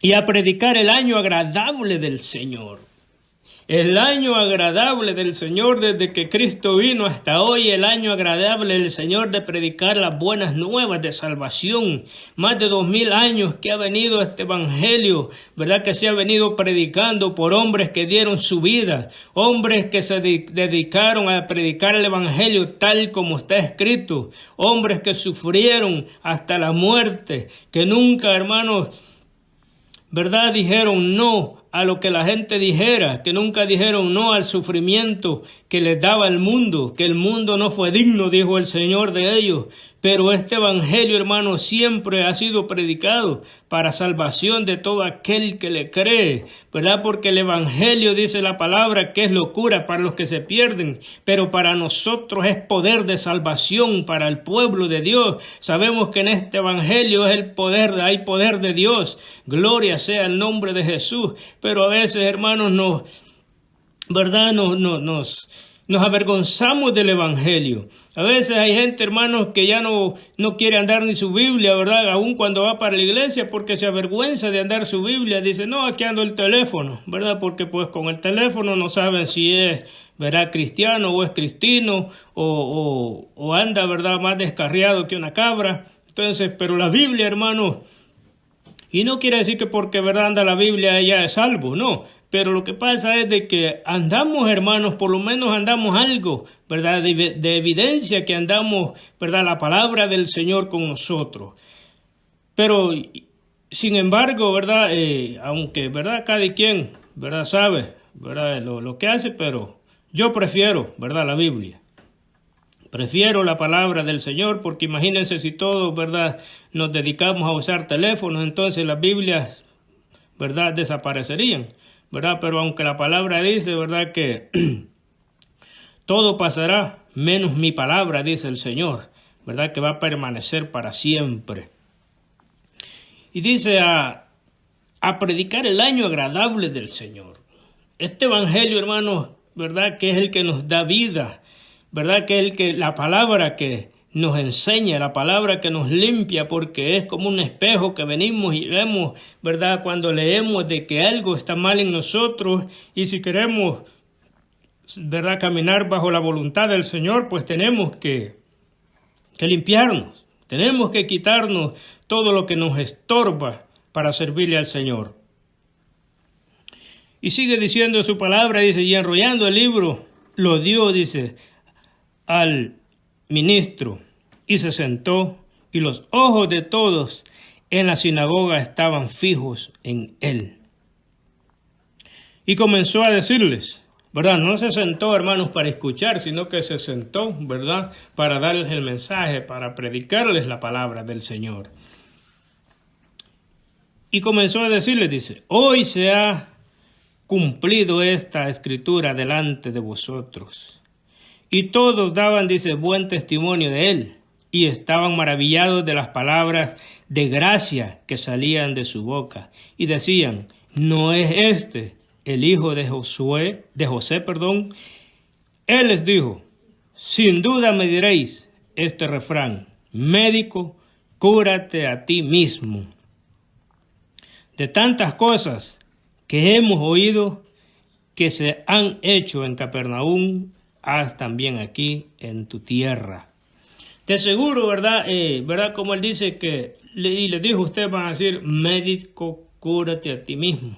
y a predicar el año agradable del Señor. El año agradable del Señor desde que Cristo vino hasta hoy, el año agradable del Señor de predicar las buenas nuevas de salvación. Más de 2000 años que ha venido este evangelio, ¿verdad? Que se ha venido predicando por hombres que dieron su vida, hombres que se dedicaron a predicar el evangelio tal como está escrito, hombres que sufrieron hasta la muerte, que nunca, hermanos, ¿verdad? Dijeron no a lo que la gente dijera, que nunca dijeron no al sufrimiento que les daba el mundo, que el mundo no fue digno, dijo el Señor, de ellos. Pero este evangelio, hermano, siempre ha sido predicado para salvación de todo aquel que le cree, ¿verdad? Porque el evangelio, dice la palabra, que es locura para los que se pierden, pero para nosotros es poder de salvación para el pueblo de Dios. Sabemos que en este evangelio es el poder, hay poder de Dios. Gloria sea el nombre de Jesús. Pero a veces, hermanos, ¿verdad? Nos avergonzamos del evangelio. A veces hay gente, hermanos, que ya no quiere andar ni su Biblia, ¿verdad? Aún cuando va para la iglesia, porque se avergüenza de andar su Biblia. Dice, no, aquí ando el teléfono, ¿verdad? Porque pues con el teléfono no saben si es, ¿verdad?, cristiano o es cristino, o anda, ¿verdad?, más descarriado que una cabra. Entonces, pero la Biblia, hermanos, y no quiere decir que porque, ¿verdad?, anda la Biblia ya es salvo, no. Pero lo que pasa es de que andamos, hermanos, por lo menos andamos algo, ¿verdad?, de evidencia que andamos, ¿verdad?, la palabra del Señor con nosotros. Pero, sin embargo, ¿verdad?, aunque, ¿verdad?, cada quien, ¿verdad?, sabe, ¿verdad?, lo que hace, pero yo prefiero, ¿verdad?, la Biblia. Prefiero la palabra del Señor, porque imagínense si todos, ¿verdad?, nos dedicamos a usar teléfonos, entonces las Biblias, ¿verdad?, desaparecerían, ¿verdad? Pero aunque la palabra dice, ¿verdad?, que todo pasará, menos mi palabra, dice el Señor, ¿verdad?, que va a permanecer para siempre. Y dice a predicar el año agradable del Señor. Este evangelio, hermanos, ¿verdad?, que es el que nos da vida, ¿verdad?, que es la palabra que nos enseña, la palabra que nos limpia, porque es como un espejo que venimos y vemos, ¿verdad?, cuando leemos de que algo está mal en nosotros, y si queremos, ¿verdad?, caminar bajo la voluntad del Señor, pues tenemos que limpiarnos, tenemos que quitarnos todo lo que nos estorba para servirle al Señor. Y sigue diciendo su palabra, dice, y enrollando el libro, lo dio, dice, al ministro, y se sentó, y los ojos de todos en la sinagoga estaban fijos en él. Y comenzó a decirles, ¿verdad? No se sentó, hermanos, para escuchar, sino que se sentó, ¿verdad?, para darles el mensaje, para predicarles la palabra del Señor. Y comenzó a decirles, dice, hoy se ha cumplido esta escritura delante de vosotros. Y todos daban, dice, buen testimonio de él, y estaban maravillados de las palabras de gracia que salían de su boca, y decían, ¿no es este el hijo de José? Él les dijo, sin duda me diréis este refrán, médico, cúrate a ti mismo. De tantas cosas que hemos oído que se han hecho en Capernaum, haz también aquí en tu tierra. De seguro, ¿verdad? Como él dice que, y le dijo, ustedes van a decir, médico, cúrate a ti mismo.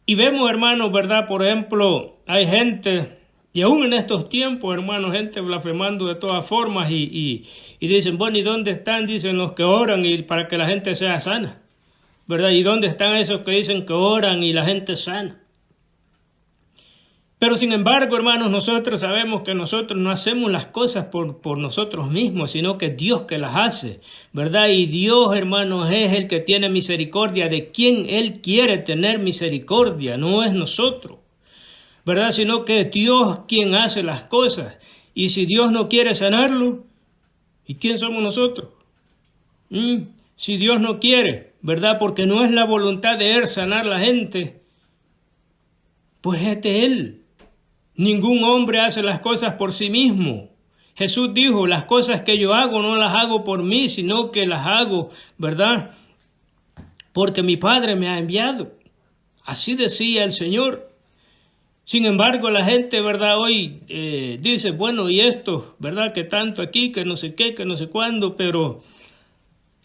Y vemos, hermanos, ¿verdad? Por ejemplo, hay gente, y aún en estos tiempos, hermanos, gente blasfemando de todas formas y dicen, bueno, ¿y dónde están? Dicen los que oran y para que la gente sea sana, ¿verdad? ¿Y dónde están esos que dicen que oran y la gente es sana? Pero sin embargo, hermanos, nosotros sabemos que nosotros no hacemos las cosas por nosotros mismos, sino que es Dios que las hace, ¿verdad? Y Dios, hermanos, es el que tiene misericordia de quien Él quiere tener misericordia, no es nosotros, ¿verdad? Sino que es Dios quien hace las cosas. Y si Dios no quiere sanarlo, ¿y quién somos nosotros? Si Dios no quiere, ¿verdad? Porque no es la voluntad de Él sanar a la gente, pues es de Él. Ningún hombre hace las cosas por sí mismo. Jesús dijo, las cosas que yo hago no las hago por mí, sino que las hago, ¿verdad? Porque mi Padre me ha enviado. Así decía el Señor. Sin embargo, la gente, ¿verdad? Hoy dice, bueno, y esto, ¿verdad? Que tanto aquí, que no sé qué, que no sé cuándo, pero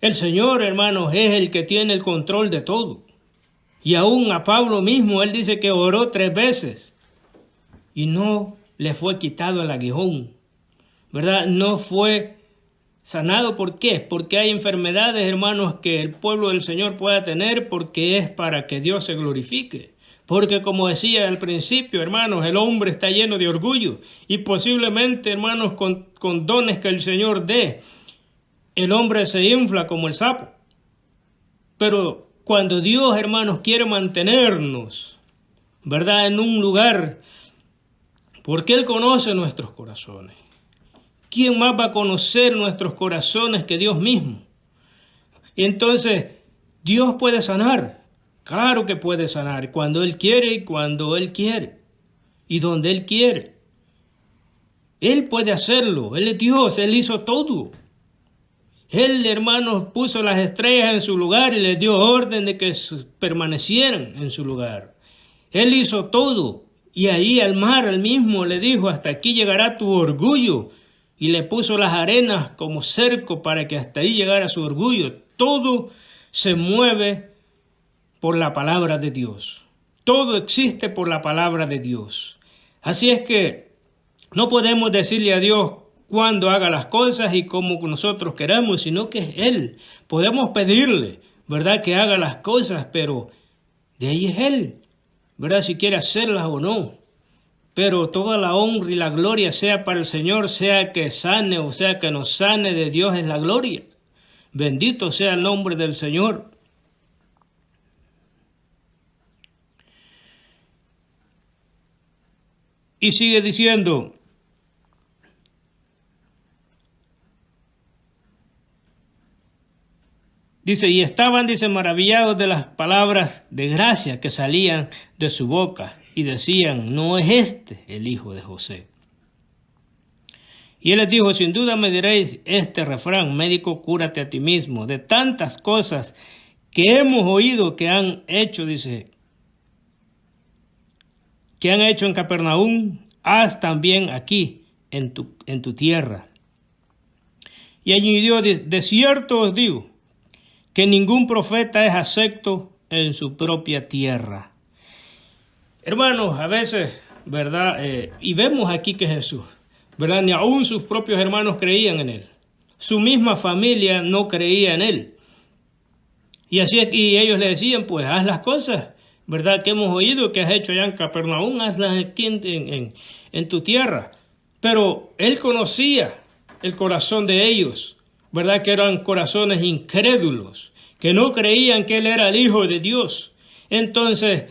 el Señor, hermanos, es el que tiene el control de todo. Y aún a Pablo mismo, él dice que oró 3 veces y no le fue quitado el aguijón, ¿verdad? No fue sanado. ¿Por qué? Porque hay enfermedades, hermanos, que el pueblo del Señor pueda tener, porque es para que Dios se glorifique. Porque como decía al principio, hermanos, el hombre está lleno de orgullo y posiblemente, hermanos, con dones que el Señor dé, el hombre se infla como el sapo. Pero cuando Dios, hermanos, quiere mantenernos, ¿verdad?, en un lugar, porque Él conoce nuestros corazones. ¿Quién más va a conocer nuestros corazones que Dios mismo? Y entonces, Dios puede sanar. Claro que puede sanar cuando Él quiere y cuando Él quiere. Y donde Él quiere. Él puede hacerlo. Él es Dios. Él hizo todo. Él, hermanos, puso las estrellas en su lugar y les dio orden de que permanecieran en su lugar. Él hizo todo. Y ahí al mar, él mismo le dijo, hasta aquí llegará tu orgullo. Y le puso las arenas como cerco para que hasta ahí llegara su orgullo. Todo se mueve por la palabra de Dios. Todo existe por la palabra de Dios. Así es que no podemos decirle a Dios cuándo haga las cosas y como nosotros queramos, sino que es Él. Podemos pedirle, ¿verdad?, que haga las cosas, pero de ahí es Él, ¿verdad?, si quiere hacerlas o no. Pero toda la honra y la gloria sea para el Señor, sea que sane o sea que nos sane, de Dios es la gloria. Bendito sea el nombre del Señor. Y sigue diciendo, dice, y estaban, dice, maravillados de las palabras de gracia que salían de su boca, y decían, ¿no es este el hijo de José? Y él les dijo, sin duda me diréis este refrán, médico, cúrate a ti mismo, de tantas cosas que hemos oído que han hecho, dice, que han hecho en Capernaum, haz también aquí, en tu tierra. Y añadió, de cierto os digo, que ningún profeta es acepto en su propia tierra. Hermanos, a veces, ¿verdad? Y vemos aquí que Jesús, ¿verdad?, ni aún sus propios hermanos creían en Él. Su misma familia no creía en Él. Y así y ellos le decían, pues haz las cosas, ¿verdad?, que hemos oído que has hecho allá en Capernaum, hazlas aquí en tu tierra. Pero Él conocía el corazón de ellos, ¿verdad?, que eran corazones incrédulos, que no creían que Él era el Hijo de Dios. Entonces,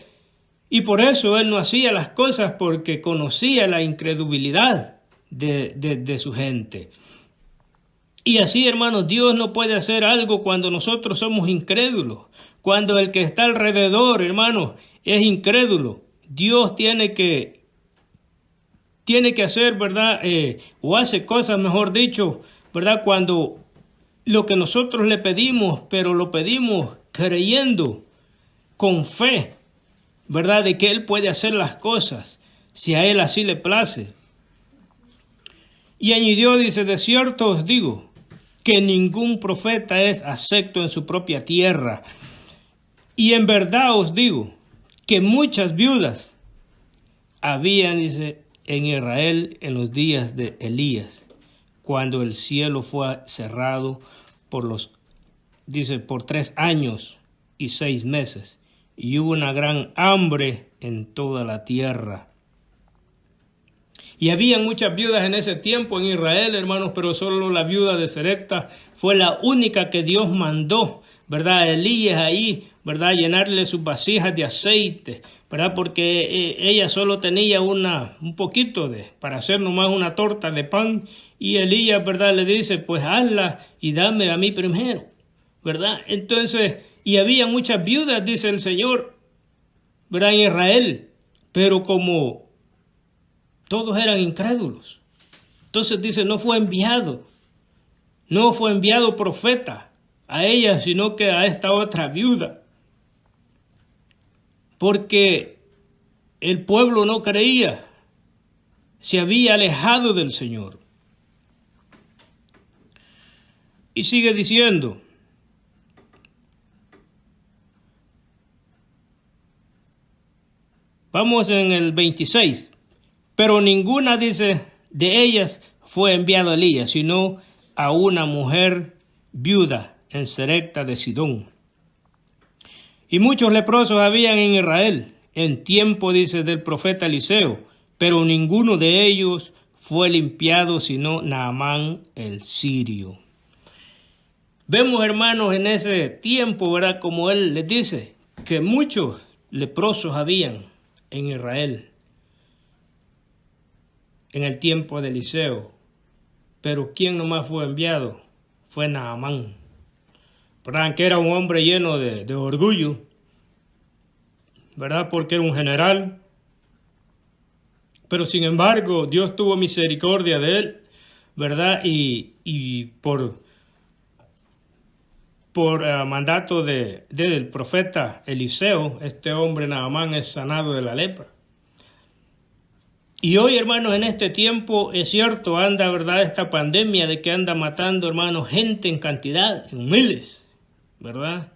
y por eso Él no hacía las cosas, porque conocía la incredulidad de su gente. Y así, hermanos, Dios no puede hacer algo cuando nosotros somos incrédulos. Cuando el que está alrededor, hermanos, es incrédulo. Dios tiene que hacer, ¿verdad? O hace cosas, mejor dicho, ¿verdad? Cuando lo que nosotros le pedimos, pero lo pedimos creyendo, con fe, ¿verdad?, de que Él puede hacer las cosas, si a Él así le place. Y añadió, dice, de cierto os digo, que ningún profeta es acepto en su propia tierra. Y en verdad os digo, que muchas viudas habían, dice, en Israel en los días de Elías, cuando el cielo fue cerrado por 3 años y 6 meses, y hubo una gran hambre en toda la tierra. Y había muchas viudas en ese tiempo en Israel, hermanos, pero solo la viuda de Sarepta fue la única que Dios mandó, ¿verdad?, a Elías ahí, ¿verdad?, llenarle sus vasijas de aceite, ¿verdad?, porque ella solo tenía un poquito para hacer nomás una torta de pan, y Elías, ¿verdad?, le dice, pues hazla y dame a mí primero, ¿verdad? Entonces, y había muchas viudas, dice el Señor, ¿verdad?, en Israel, pero como Todos eran incrédulos. Entonces dice, no fue enviado profeta a ella, sino que a esta otra viuda. Porque el pueblo no creía, se había alejado del Señor. Y sigue diciendo, vamos en el 26, pero ninguna, dice, de ellas fue enviado a Elías, sino a una mujer viuda en Sarepta de Sidón. Y muchos leprosos habían en Israel, en tiempo, dice, del profeta Eliseo, pero ninguno de ellos fue limpiado, sino Naamán el sirio. Vemos, hermanos, en ese tiempo, ¿verdad?, como él les dice, que muchos leprosos habían en Israel, en el tiempo de Eliseo. Pero ¿quién nomás fue enviado? Fue Naamán, ¿verdad?, que era un hombre lleno de orgullo, ¿verdad?, porque era un general. Pero sin embargo, Dios tuvo misericordia de él, ¿verdad? Y por mandato del profeta Eliseo, este hombre Naamán es sanado de la lepra. Y hoy, hermanos, en este tiempo, es cierto, anda, ¿verdad?, esta pandemia de que anda matando, hermanos, gente en cantidad, en miles, ¿verdad?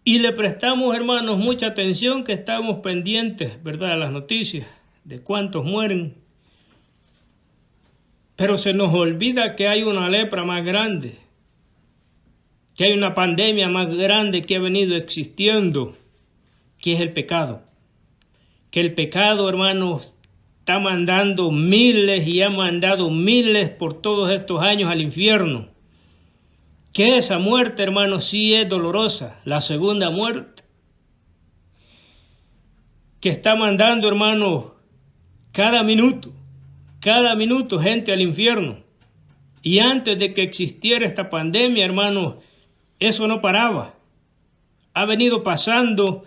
Y le prestamos, hermanos, mucha atención, que estamos pendientes, ¿verdad?, a las noticias de cuántos mueren. Pero se nos olvida que hay una lepra más grande, que hay una pandemia más grande que ha venido existiendo, que es el pecado. Que el pecado, hermanos, está mandando miles y ha mandado miles por todos estos años al infierno. Que esa muerte, hermanos, sí es dolorosa, la segunda muerte. Que está mandando, hermanos, cada minuto gente al infierno. Y antes de que existiera esta pandemia, hermanos, eso no paraba. Ha venido pasando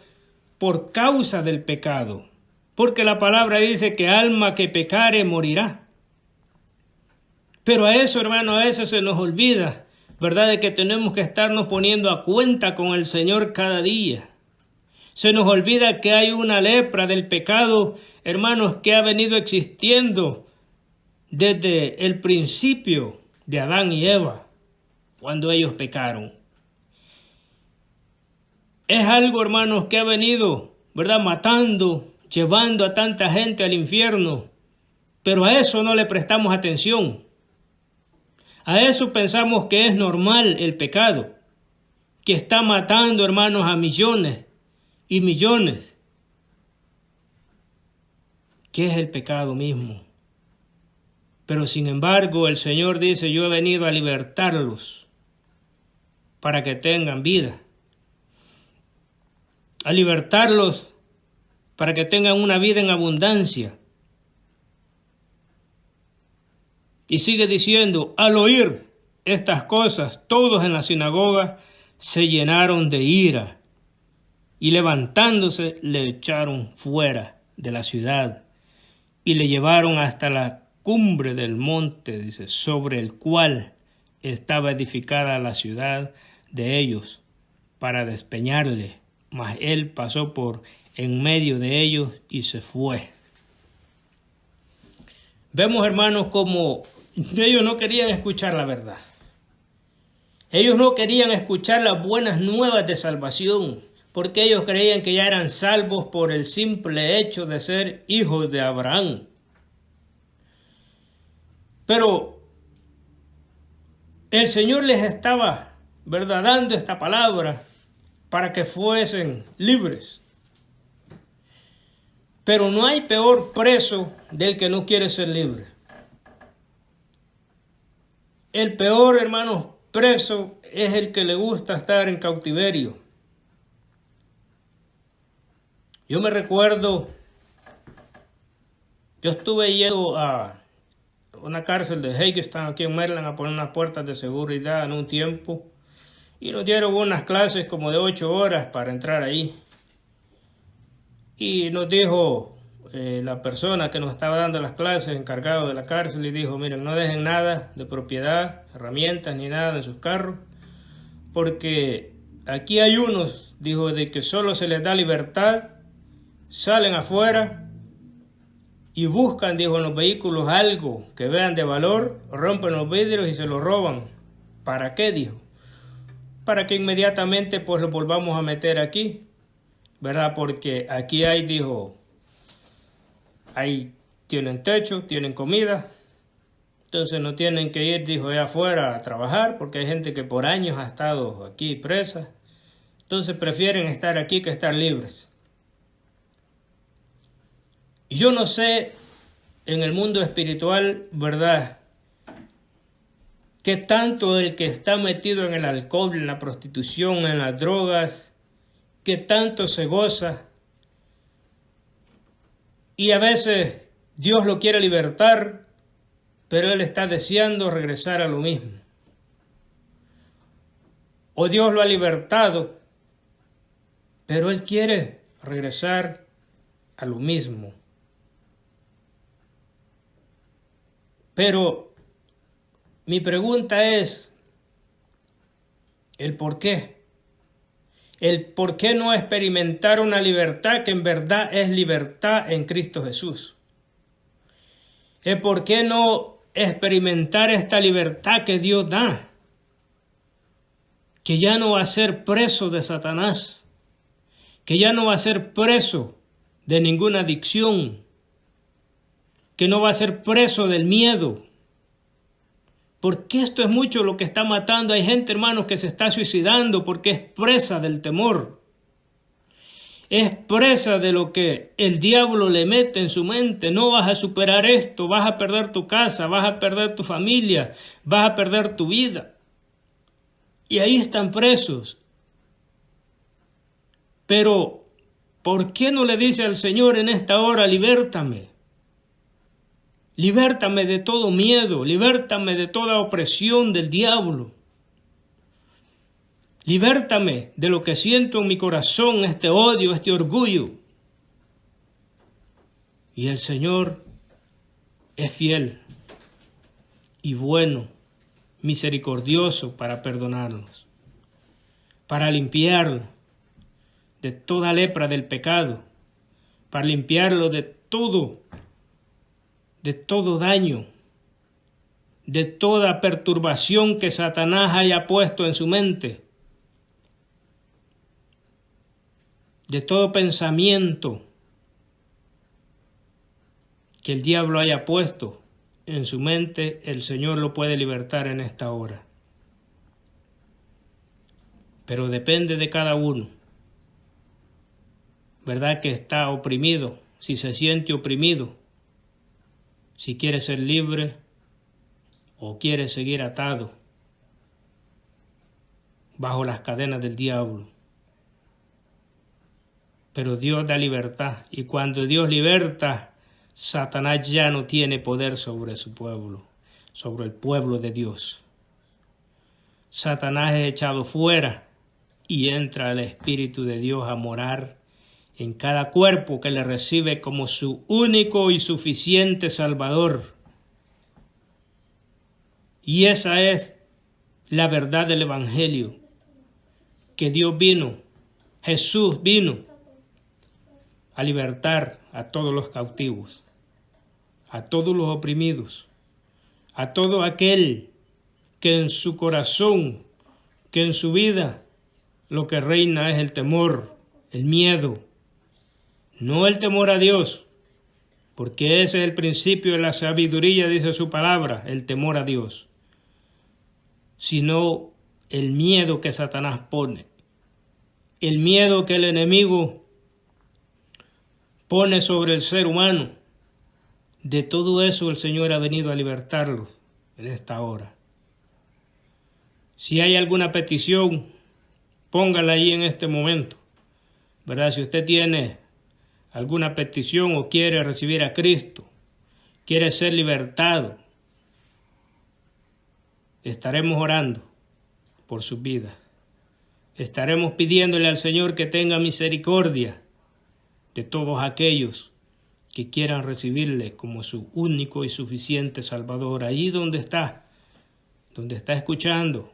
por causa del pecado. Porque la palabra dice que alma que pecare morirá. Pero a eso, hermano, a veces se nos olvida, ¿verdad?, de que tenemos que estarnos poniendo a cuenta con el Señor cada día. Se nos olvida que hay una lepra del pecado, hermanos, que ha venido existiendo desde el principio de Adán y Eva, cuando ellos pecaron. Es algo, hermanos, que ha venido, ¿verdad?, matando, llevando a tanta gente al infierno, pero a eso no le prestamos atención. A eso pensamos que es normal el pecado, que está matando, hermanos, a millones y millones. ¿Qué es el pecado mismo? Pero sin embargo, el Señor dice, yo he venido a libertarlos para que tengan vida. A libertarlos para que tengan una vida en abundancia. Y sigue diciendo, al oír estas cosas, todos en la sinagoga se llenaron de ira y levantándose le echaron fuera de la ciudad y le llevaron hasta la cumbre del monte, dice, sobre el cual estaba edificada la ciudad de ellos, para despeñarle. Mas él pasó por en medio de ellos y se fue. Vemos, hermanos, como ellos no querían escuchar la verdad. Ellos no querían escuchar las buenas nuevas de salvación, porque ellos creían que ya eran salvos por el simple hecho de ser hijos de Abraham. Pero el Señor les estaba, ¿verdad?, dando esta palabra para que fuesen libres. Pero no hay peor preso del que no quiere ser libre. El peor, hermanos, preso es el que le gusta estar en cautiverio. Yo me recuerdo, yo estuve yendo a una cárcel de Hagerstown aquí en Maryland a poner unas puertas de seguridad en un tiempo y nos dieron unas clases como de 8 horas para entrar ahí. Y nos dijo la persona que nos estaba dando las clases, encargado de la cárcel, y dijo, miren, no dejen nada de propiedad, herramientas ni nada en sus carros, porque aquí hay unos, dijo, de que solo se les da libertad, salen afuera y buscan, dijo, en los vehículos algo que vean de valor, rompen los vidrios y se los roban. ¿Para qué? Dijo. Para que inmediatamente pues los volvamos a meter aquí, ¿verdad? Porque aquí hay, dijo, ahí tienen techo, tienen comida, entonces no tienen que ir, dijo, allá afuera a trabajar, porque hay gente que por años ha estado aquí presa, entonces prefieren estar aquí que estar libres. Y yo no sé, en el mundo espiritual, ¿verdad?, qué tanto el que está metido en el alcohol, en la prostitución, en las drogas, qué tanto se goza. Y a veces Dios lo quiere libertar, pero él está deseando regresar a lo mismo. O Dios lo ha libertado, pero él quiere regresar a lo mismo. Pero mi pregunta es el por qué. El por qué no experimentar una libertad que en verdad es libertad en Cristo Jesús. El por qué no experimentar esta libertad que Dios da. Que ya no va a ser preso de Satanás. Que ya no va a ser preso de ninguna adicción. Que no va a ser preso del miedo. Porque esto es mucho lo que está matando. Hay gente, hermanos, que se está suicidando porque es presa del temor. Es presa de lo que el diablo le mete en su mente. No vas a superar esto, vas a perder tu casa, vas a perder tu familia, vas a perder tu vida. Y ahí están presos. Pero, ¿por qué no le dice al Señor en esta hora, libértame? Libértame de todo miedo, libértame de toda opresión del diablo. Libértame de lo que siento en mi corazón, este odio, este orgullo. Y el Señor es fiel y bueno, misericordioso para perdonarnos, para limpiarlo de toda lepra del pecado, para limpiarlo de todo daño, de toda perturbación que Satanás haya puesto en su mente, de todo pensamiento que el diablo haya puesto en su mente, el Señor lo puede libertar en esta hora. Pero depende de cada uno, ¿verdad?, que está oprimido, si se siente oprimido, si quiere ser libre o quiere seguir atado bajo las cadenas del diablo. Pero Dios da libertad, y cuando Dios liberta, Satanás ya no tiene poder sobre su pueblo, sobre el pueblo de Dios. Satanás es echado fuera y entra el Espíritu de Dios a morar en cada cuerpo que le recibe como su único y suficiente Salvador. Y esa es la verdad del Evangelio, que Dios vino, Jesús vino a libertar a todos los cautivos, a todos los oprimidos, a todo aquel que en su corazón, que en su vida, lo que reina es el temor, el miedo, no el temor a Dios, porque ese es el principio de la sabiduría, dice su palabra, el temor a Dios, sino el miedo que Satanás pone, el miedo que el enemigo pone sobre el ser humano. De todo eso el Señor ha venido a libertarlos en esta hora. Si hay alguna petición, póngala ahí en este momento, ¿verdad? Si usted tiene alguna petición o quiere recibir a Cristo, quiere ser libertado, estaremos orando por su vida. Estaremos pidiéndole al Señor que tenga misericordia de todos aquellos que quieran recibirle como su único y suficiente Salvador. Ahí donde está escuchando,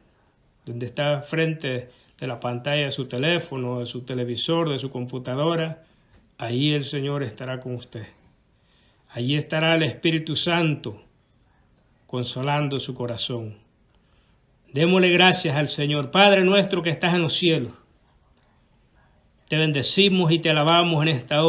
donde está frente de la pantalla de su teléfono, de su televisor, de su computadora, ahí el Señor estará con usted. Allí estará el Espíritu Santo consolando su corazón. Démosle gracias al Señor. Padre nuestro que estás en los cielos, te bendecimos y te alabamos en esta hora.